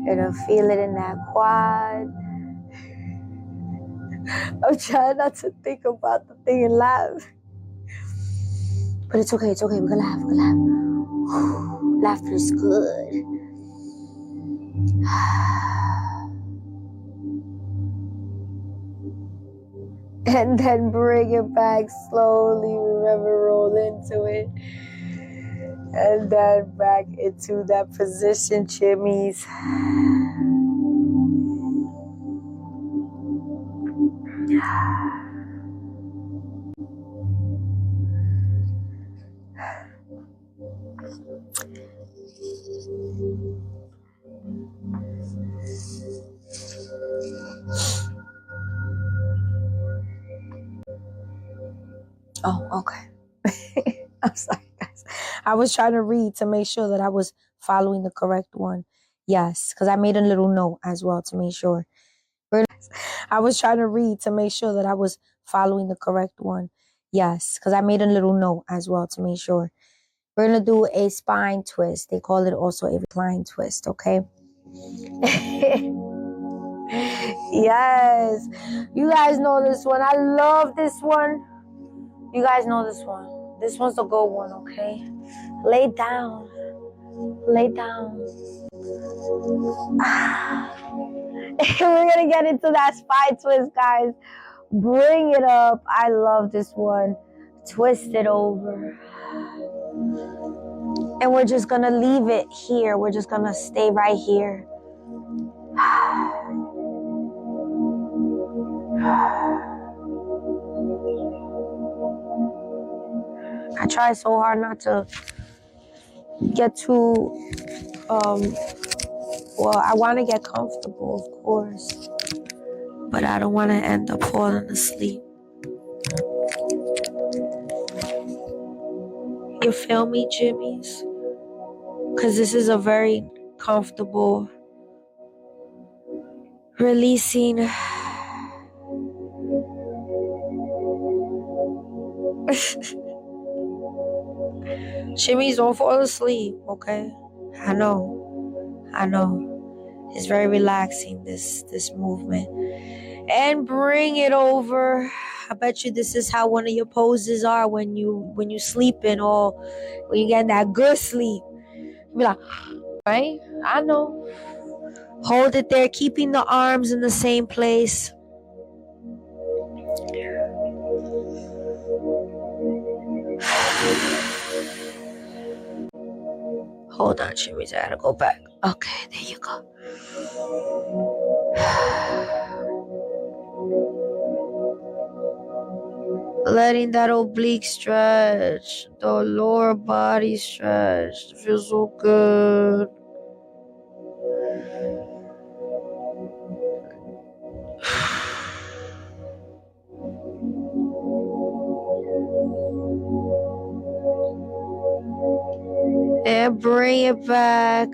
You're going to feel it in that quad. I'm trying not to think about the thing and laugh. But it's okay, we're gonna laugh, Laughter is good. And then bring it back slowly. Remember, roll into it. And then back into that position, chimmies. Oh, okay. I'm sorry, guys. I was trying to read to make sure that I was following the correct one. Yes, because I made a little note as well to make sure. I was trying to read to make sure that I was following the correct one. Yes, because I made a little note as well to make sure. We're going to do a spine twist. They call it also a recline twist, okay? Yes. You guys know this one. I love this one. You guys know this one. This one's the good one, okay? Lay down. Lay down. We're going to get into that spine twist, guys. Bring it up. I love this one. Twist it over. And we're just going to leave it here. We're just going to stay right here. I try so hard not to get too, well, I want to get comfortable, of course, but I don't want to end up falling asleep. You feel me, Jimmies? Because this is a very comfortable, releasing. Jimmies, don't fall asleep, okay? I know. It's very relaxing, this movement. And bring it over. I bet you this is how one of your poses are when you sleeping, or when you get that good sleep. You be like, right? I know. Hold it there, keeping the arms in the same place. Hold on, Shimmies, I gotta go back. Okay, there you go. Letting that oblique stretch, the lower body stretch. It feels so good. And bring it back.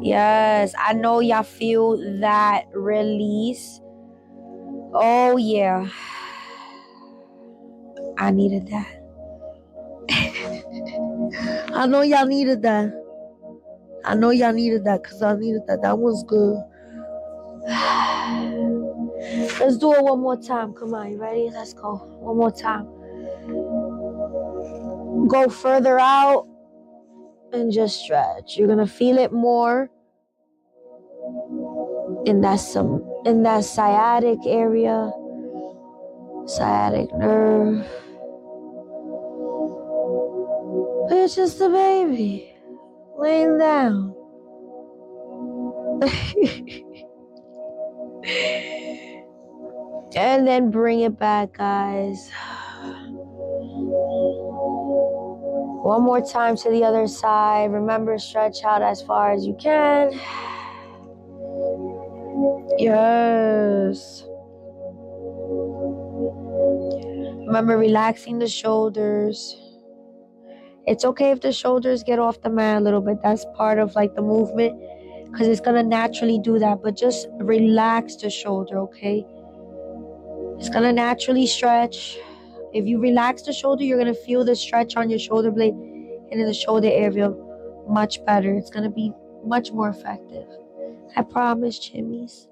Yes, I know y'all feel that release. Oh, yeah. I needed that. I know y'all needed that. Because I needed that. That was good. Let's do it one more time. Come on, you ready? Let's go. One more time. Go further out and just stretch. You're gonna feel it more in that sciatic area, sciatic nerve. It's just a baby laying down. And then bring it back, guys. One more time to the other side. Remember, stretch out as far as you can. Yes. Remember, relaxing the shoulders. It's okay if the shoulders get off the mat a little bit. That's part of like the movement, because it's going to naturally do that. But just relax the shoulder, okay? It's going to naturally stretch. If you relax the shoulder, you're going to feel the stretch on your shoulder blade and in the shoulder area much better. It's going to be much more effective. I promise, Chimmies.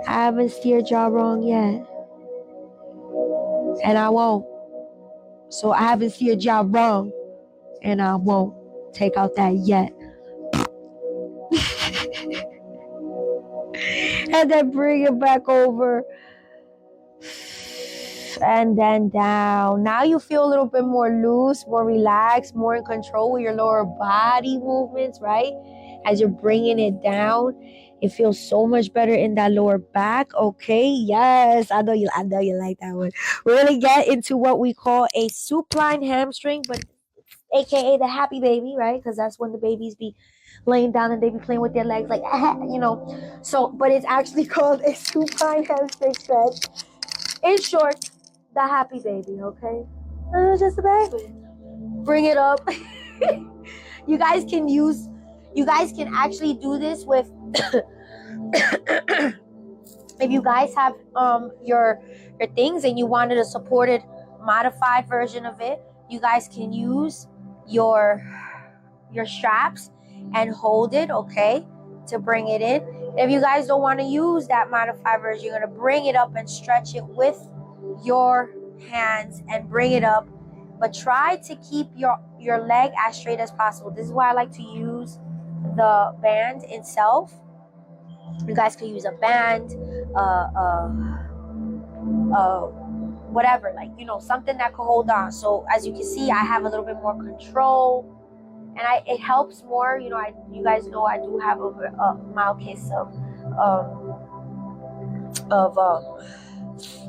I haven't steered y'all wrong yet. And I won't. So I haven't steered y'all wrong. And I won't take out that yet. And then bring it back over. And then down. Now you feel a little bit more loose, more relaxed, more in control with your lower body movements, right? As you're bringing it down, it feels so much better in that lower back. Okay, yes, I know you like that one. We're gonna get into what we call a supine hamstring, but aka the happy baby, right? Because that's when the babies be laying down and they be playing with their legs, like you know. So, but it's actually called a supine hamstring stretch. In short, the happy baby, okay? Just a baby. Bring it up. You guys can actually do this with if you guys have your things and you wanted a supported modified version of it, you guys can use your straps and hold it, okay, to bring it in. If you guys don't want to use that modified version, you're going to bring it up and stretch it with your hands and bring it up, but try to keep your leg as straight as possible. This is why I like to use the band itself. You guys can use a band, whatever, like, you know, something that can hold on. So as you can see, I have a little bit more control, and it helps more. You know, you guys know I do have a mild case of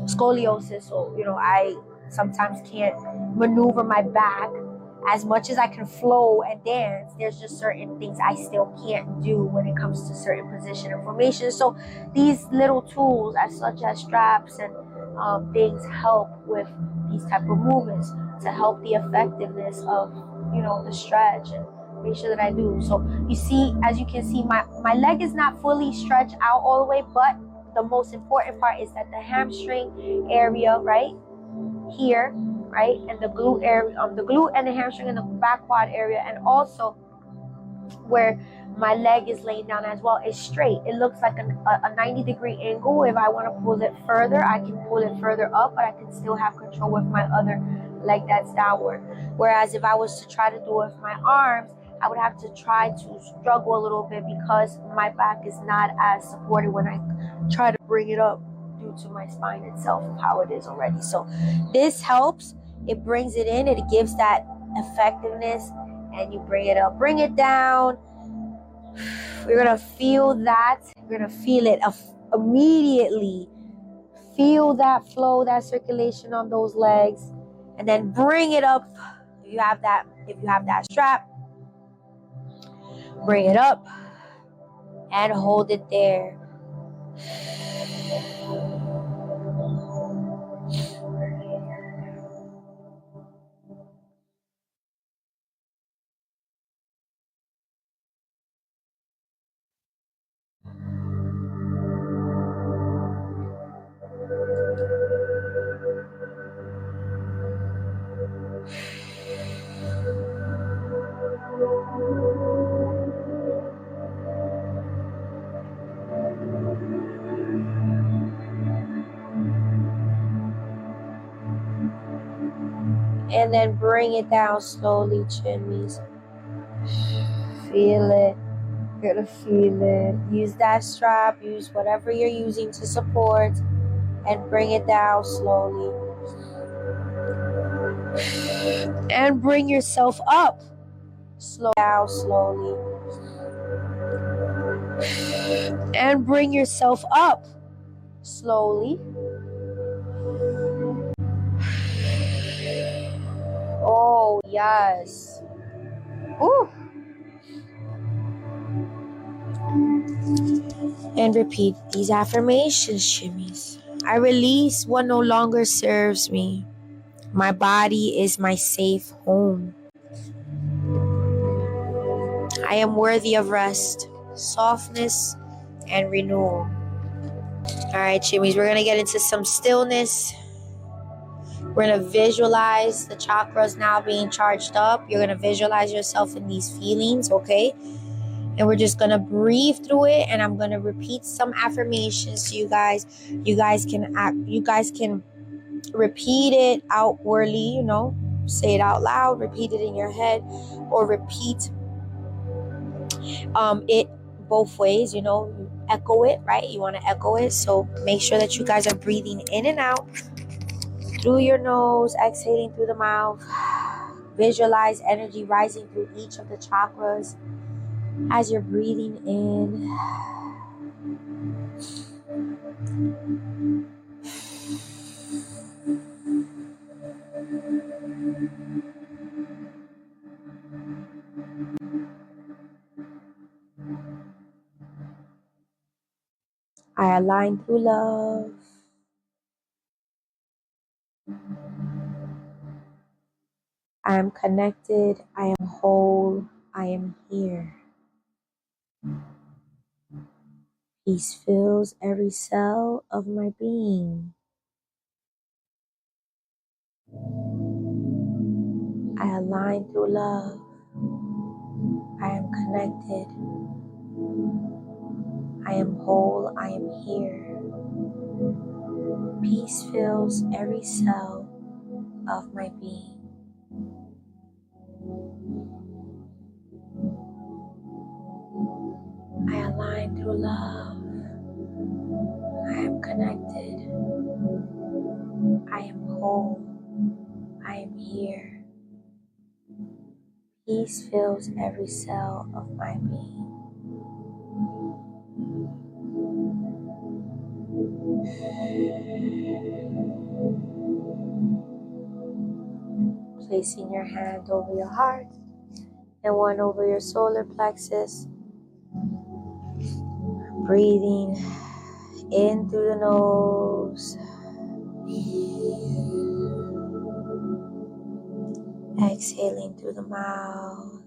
scoliosis, so you know I sometimes can't maneuver my back as much as I can flow and dance. There's just certain things I still can't do when it comes to certain position and formation. So these little tools, such as straps and things, help with these type of movements to help the effectiveness of, you know, the stretch, and make sure that I do. So you see, as you can see, my leg is not fully stretched out all the way, but the most important part is that the hamstring area, right here, right, and the glute area, the glute and the hamstring and the back quad area, and also where my leg is laying down as well, is straight. It looks like a 90-degree angle. If I want to pull it further, I can pull it further up, but I can still have control with my other leg that's downward. Whereas if I was to try to do it with my arms, I would have to try to struggle a little bit because my back is not as supported when I try to bring it up due to my spine itself, how it is already. So this helps. It brings it in. It gives that effectiveness, and you bring it up, bring it down. We're gonna feel that. We're gonna feel it immediately. Feel that flow, that circulation on those legs, and then bring it up. If you have that strap, bring it up and hold it there. And then bring it down slowly, chimneys. Feel it. You're gonna feel it. Use that strap, use whatever you're using to support, and bring it down slowly. And bring yourself up. Slow down slowly. And bring yourself up slowly. Oh, yes. Ooh. And repeat these affirmations, shimmies. I release what no longer serves me. My body is my safe home. I am worthy of rest, softness, and renewal. Alright, shimmies, we're going to get into some stillness. We're going to visualize the chakras now being charged up. You're going to visualize yourself in these feelings, okay? And we're just going to breathe through it, and I'm going to repeat some affirmations to you guys. You guys can repeat it outwardly, say it out loud, repeat it in your head, or repeat it both ways, echo it, right? You want to echo it. So make sure that you guys are breathing in and out through your nose, exhaling through the mouth. Visualize energy rising through each of the chakras as you're breathing in. I align through love. I am connected. I am whole. I am here. Peace fills every cell of my being. I align through love. I am connected. I am whole. I am here. Peace fills every cell of my being. I align through love. I am connected. I am whole. I am here. Peace fills every cell of my being. Placing your hand over your heart and one over your solar plexus. Breathing in through the nose. Exhaling through the mouth.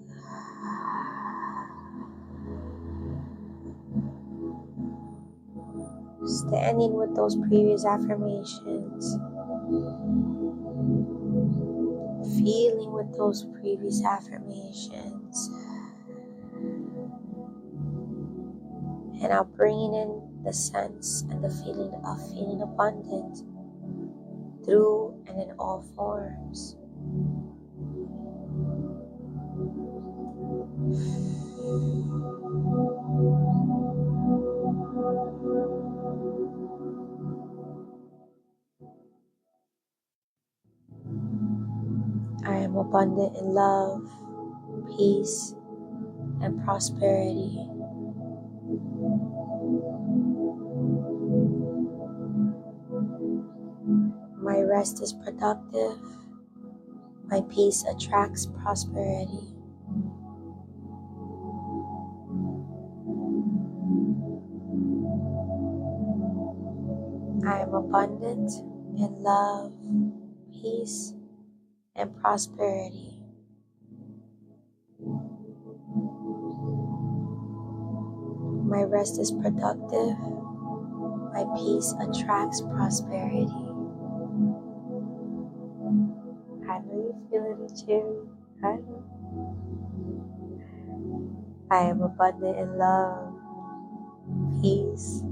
Standing with those previous affirmations. Feeling with those previous affirmations. And now bringing in the sense and the feeling of feeling abundant through and in all forms. I am abundant in love, peace, and prosperity. My rest is productive. My peace attracts prosperity. I am abundant in love, peace, and prosperity. My rest is productive. My peace attracts prosperity. I know you feel it, Cherry. I know. I am abundant in love, peace,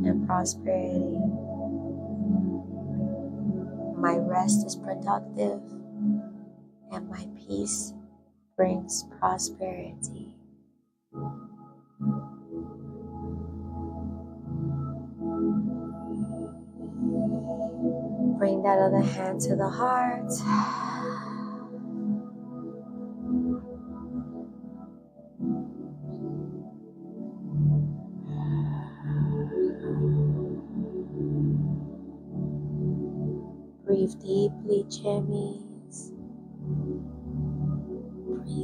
and prosperity. My rest is productive, and my peace brings prosperity. Bring that other hand to the heart. Breathe deeply, Jimmies.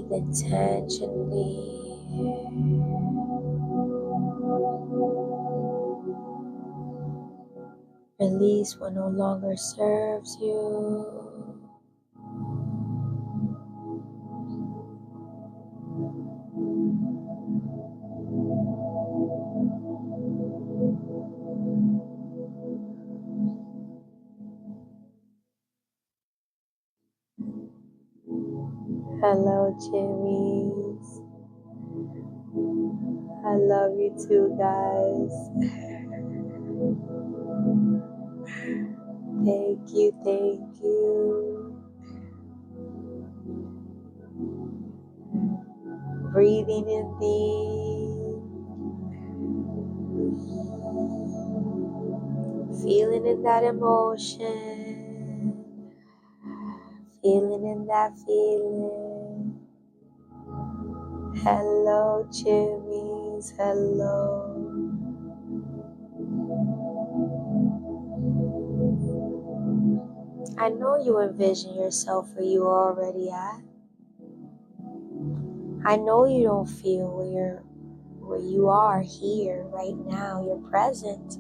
Breathe intentionally. Release what no longer serves you. Hello, Jimmys. I love you too, guys. Thank you, thank you. Breathing in deep. Feeling in that emotion. Feeling in that feeling. Hello, Jimmys. Hello. I know you envision yourself where you are already at. I know you don't feel where you are here right now. You're present,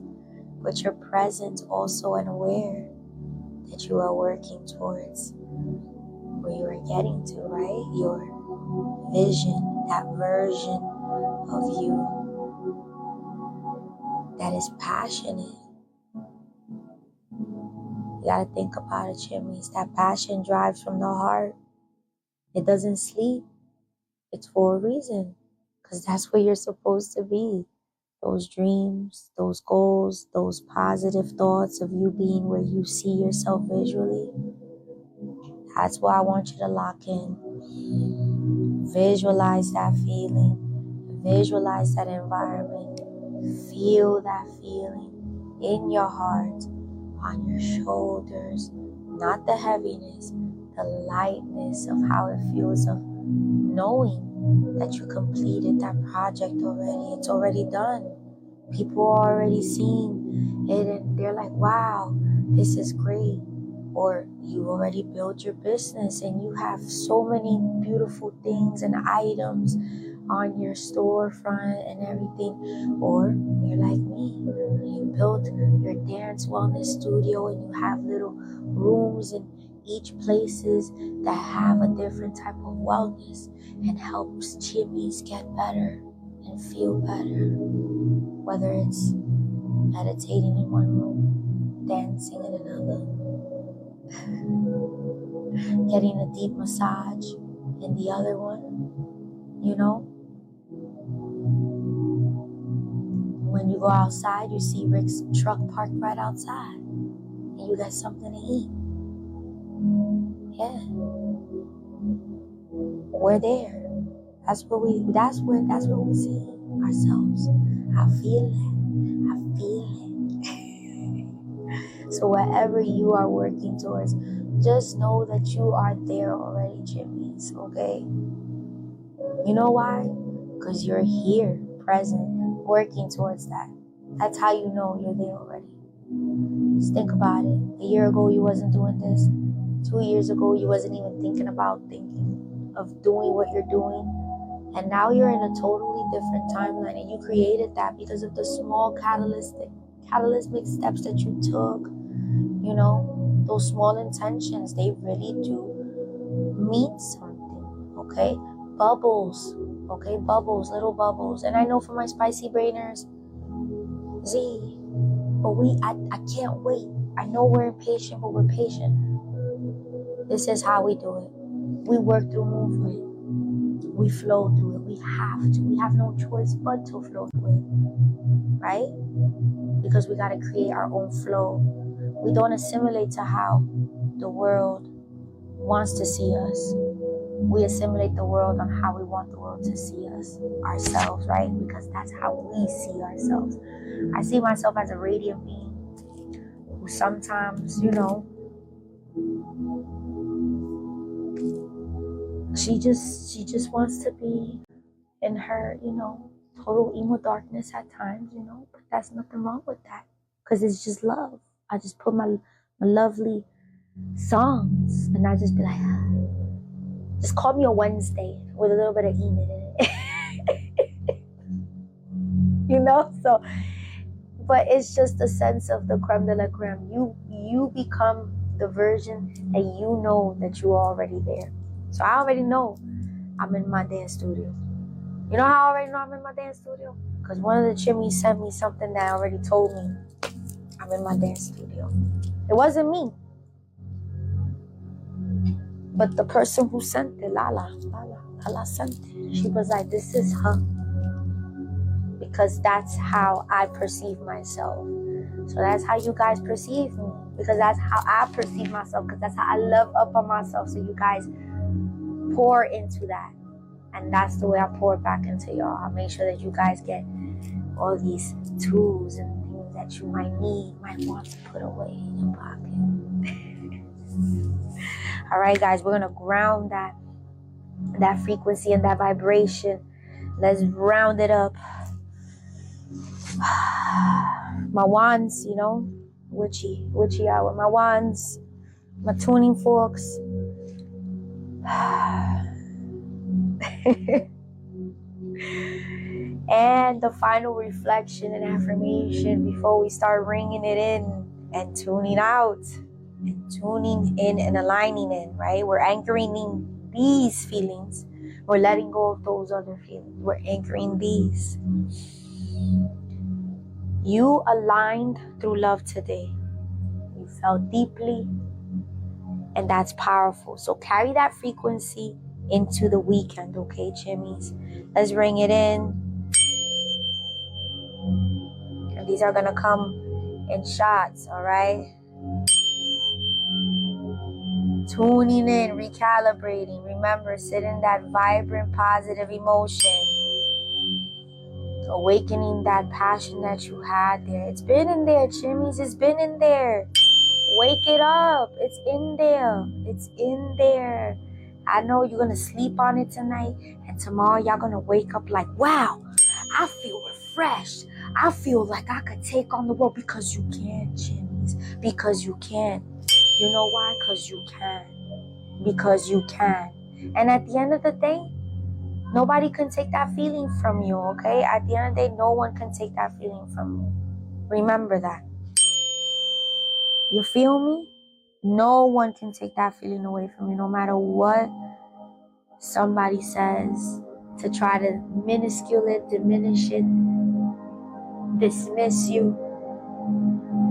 but you're present also and aware that you are working towards where you are getting to, right? Your vision, that version of you that is passionate. You gotta think about it, Jimmys. That passion drives from the heart. It doesn't sleep. It's for a reason, because that's where you're supposed to be. Those dreams, those goals, those positive thoughts of you being where you see yourself visually. That's why I want you to lock in. Visualize that feeling. Visualize that environment. Feel that feeling in your heart, on your shoulders. Not the heaviness, the lightness of how it feels of knowing that you completed that project already. It's already done. People are already seeing it and they're like, wow, this is great. Or you already built your business and you have so many beautiful things and items on your storefront and everything. Or you're like me, you built your dance wellness studio and you have little rooms in each places that have a different type of wellness and helps Jimmys get better and feel better. Whether it's meditating in one room, dancing in another, getting a deep massage in the other one, you know? When you go outside, you see Rick's truck parked right outside, and you got something to eat. Yeah, we're there. That's what we see ourselves. I feel it. So whatever you are working towards, just know that you are there already, Jimmys, okay? You know why? Because you're here, present, working towards that. That's how you know you're there already. Just think about it. A year ago, you wasn't doing this. 2 years ago, you wasn't even thinking of doing what you're doing. And now you're in a totally different timeline. And you created that because of the small catalytic steps that you took. You know, those small intentions, they really do mean something, okay? Bubbles, okay? Bubbles, little bubbles. And I know for my spicy brainers, Z, but I can't wait. I know we're impatient, but we're patient. This is how we do it. We work through movement. We flow through it. We have to. We have no choice but to flow through it, right? Because we got to create our own flow. We don't assimilate to how the world wants to see us. We assimilate the world on how we want the world to see us, ourselves, right? Because that's how we see ourselves. I see myself as a radiant being who sometimes, you know, she just wants to be in her, you know, total emo darkness at times, you know, but that's nothing wrong with that because it's just love. I just put my lovely songs and I just be like, Just call me a Wednesday with a little bit of Enid in it. You know? So, but it's just a sense of the creme de la creme. You become the version that you know that you're already there. So I already know I'm in my dance studio. You know how I already know I'm in my dance studio? Because one of the chimneys sent me something that already told me I'm in my dance studio. It wasn't me. But the person who sent it, Lala sent it. She was like, this is her. Because that's how I perceive myself. So that's how you guys perceive me. Because that's how I perceive myself. Because that's how I love up on myself. So you guys pour into that. And that's the way I pour back into y'all. I make sure that you guys get all these tools and things that you might need, might want to put away in your pocket. All right, guys, we're going to ground that frequency and that vibration. Let's round it up. My wands, you know, witchy hour. My wands, my tuning forks. And the final reflection and affirmation before we start ringing it in and tuning out and tuning in and aligning in, right? We're anchoring in these feelings. We're letting go of those other feelings. We're anchoring these. You aligned through love today. You felt deeply, and that's powerful. So carry that frequency into the weekend, okay, chimneys? Let's ring it in. And these are going to come in shots, all right? Tuning in, recalibrating. Remember, sit in that vibrant, positive emotion. Awakening that passion that you had there. It's been in there, chimneys. It's been in there. Wake it up. It's in there. It's in there. I know you're going to sleep on it tonight. And tomorrow y'all going to wake up like, wow, I feel refreshed. I feel like I could take on the world. Because you can, chimneys. Because you can. You know why? Because you can. Because you can. And at the end of the day, nobody can take that feeling from you, okay? At the end of the day, no one can take that feeling from you. Remember that. You feel me? No one can take that feeling away from you, no matter what somebody says to try to minuscule it, diminish it, dismiss you.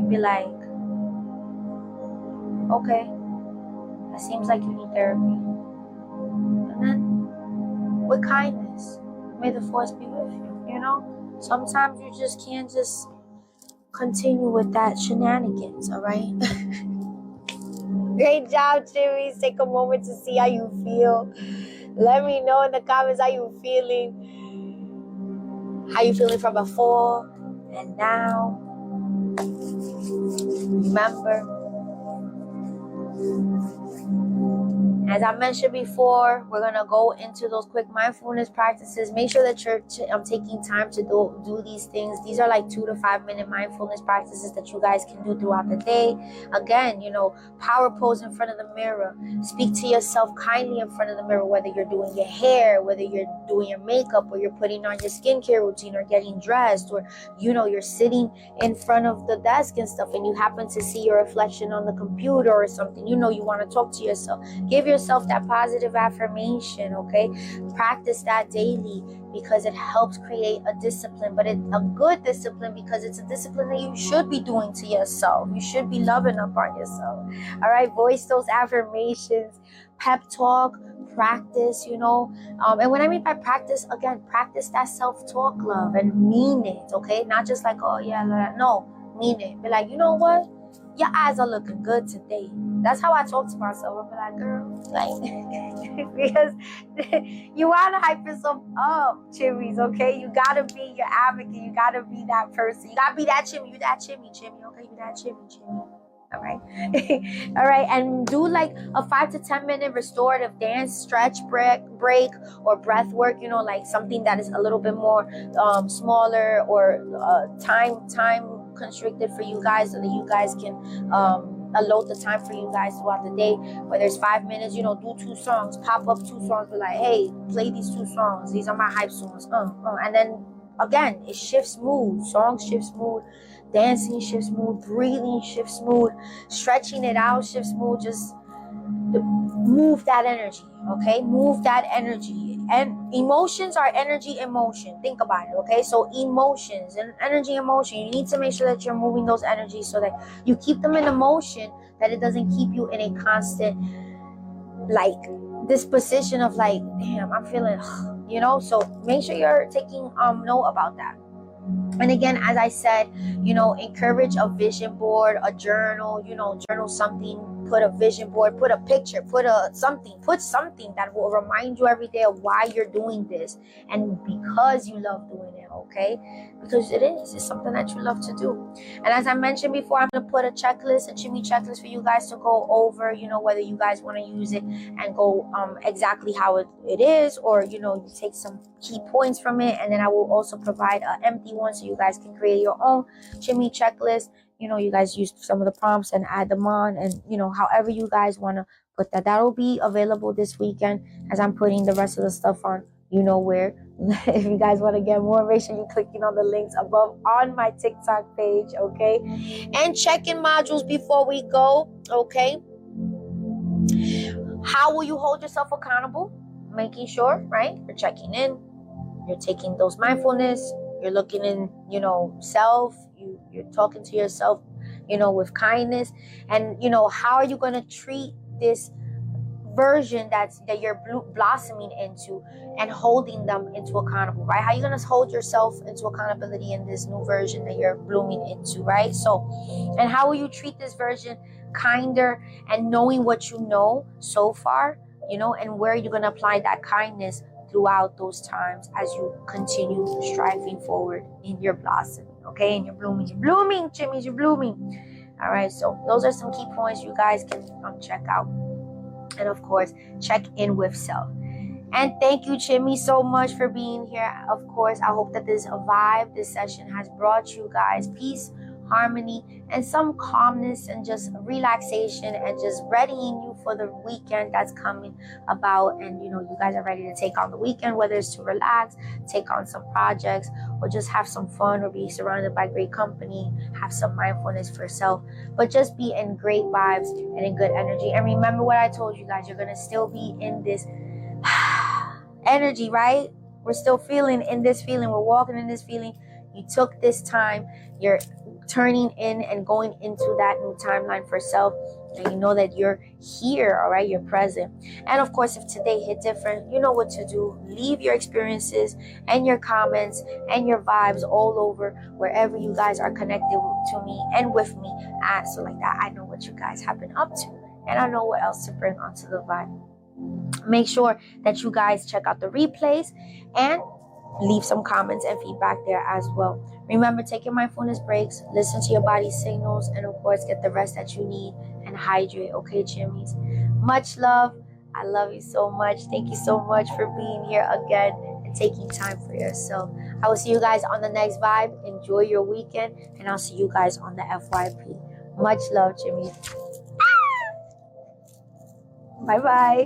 You'd be like, okay, that seems like you need therapy. And then, with kindness, may the force be with you, you know? Sometimes you just can't just continue with that shenanigans, all right? Great job, chimneys. Take a moment to see how you feel. Let me know in the comments how you feeling. How you feeling from before and now. Remember, as I mentioned before, we're going to go into those quick mindfulness practices. Make sure that you're taking time to do these things. These are like 2 to 5 minute mindfulness practices that you guys can do throughout the day. Again, you know, power pose in front of the mirror. Speak to yourself kindly in front of the mirror, whether you're doing your hair, whether you're doing your makeup, or you're putting on your skincare routine, or getting dressed, or, you know, you're sitting in front of the desk and stuff, and you happen to see your reflection on the computer or something. You know, you want to talk to yourself. Give yourself that positive affirmation, okay? Practice that daily because it helps create a discipline, but it's a good discipline because it's a discipline that you should be doing to yourself. You should be loving up on yourself. All right, voice those affirmations, pep talk, practice, you know. And when I mean by practice, again, practice that self-talk, love, and mean it, okay? Not just like, oh yeah, no, mean it. Be like, you know what? Your eyes are looking good today. That's how I talk to myself. I'm like, girl, like, because you want to hype yourself up, chimneys, okay? You got to be your advocate. You got to be that person. You got to be that chimney. You that chimney, okay? You that chimney. All right. All right. And do like a 5 to 10 minute restorative dance, stretch, break, or breath work, you know, like something that is a little bit more smaller or time constricted for you guys so that you guys can allot the time for you guys throughout the day, whether it's 5 minutes, do 2 songs, pop up 2 songs, be like, hey, play these 2 songs, these are my hype songs, and then again, it shifts mood. Songs shifts mood, dancing shifts mood, breathing shifts mood, stretching it out shifts mood. Just move that energy, okay? Move that energy. And emotions are energy in motion. Think about it, okay? So emotions and energy in motion, you need to make sure that you're moving those energies so that you keep them in a motion, that it doesn't keep you in a constant, like, this position of like, damn, I'm feeling, so make sure you're taking note about that. And again, as I said, encourage a vision board, a journal, journal something, put a vision board, put a picture, put something that will remind you every day of why you're doing this, and because you love doing it, okay? Because it's something that you love to do. And as I mentioned before, I'm going to put a chimney checklist for you guys to go over, whether you guys want to use it and go exactly how it is, or, you take some key points from it, and then I will also provide an empty one so you guys can create your own chimney checklist. You guys use some of the prompts and add them on, and however you guys want to put that will be available this weekend as I'm putting the rest of the stuff on where. If you guys want to get more, make sure you're clicking on the links above on my TikTok page, okay? And check-in modules before we go, okay? How will you hold yourself accountable? Making sure, right, you're checking in, you're taking those mindfulness, you're looking in, self, you're talking to yourself, with kindness. And, how are you going to treat this version that you're blossoming into and holding them into accountable, right? How are you going to hold yourself into accountability in this new version that you're blooming into, right? So, and how will you treat this version kinder, and knowing what you know so far, and where you're going to apply that kindness throughout those times as you continue striving forward in your blossoming, okay? And you're blooming, chimneys, you're blooming. All right, so those are some key points you guys can check out. And of course, check in with self. And thank you, Chimney, so much for being here. Of course, I hope that this session has brought you guys peace, harmony, and some calmness, and just relaxation, and just readying you for the weekend that's coming about. And you guys are ready to take on the weekend, whether it's to relax, take on some projects, or just have some fun, or be surrounded by great company, have some mindfulness for self, but just be in great vibes and in good energy. And remember what I told you guys, you're gonna still be in this energy, right? We're still feeling in this feeling, we're walking in this feeling. You took this time, you're turning in and going into that new timeline for self, and you know that you're here, all right? You're present. And of course, if today hit different, you know what to do. Leave your experiences and your comments and your vibes all over wherever you guys are connected to me and with me at, so like that I know what you guys have been up to, and I know what else to bring onto the vibe. Make sure that you guys check out the replays and leave some comments and feedback there as well. Remember, take your mindfulness breaks, listen to your body's signals, and of course, get the rest that you need and hydrate, okay, chimneys? Much love. I love you so much. Thank you so much for being here again and taking time for yourself. I will see you guys on the next vibe. Enjoy your weekend, and I'll see you guys on the FYP. Much love, chimneys. Bye-bye.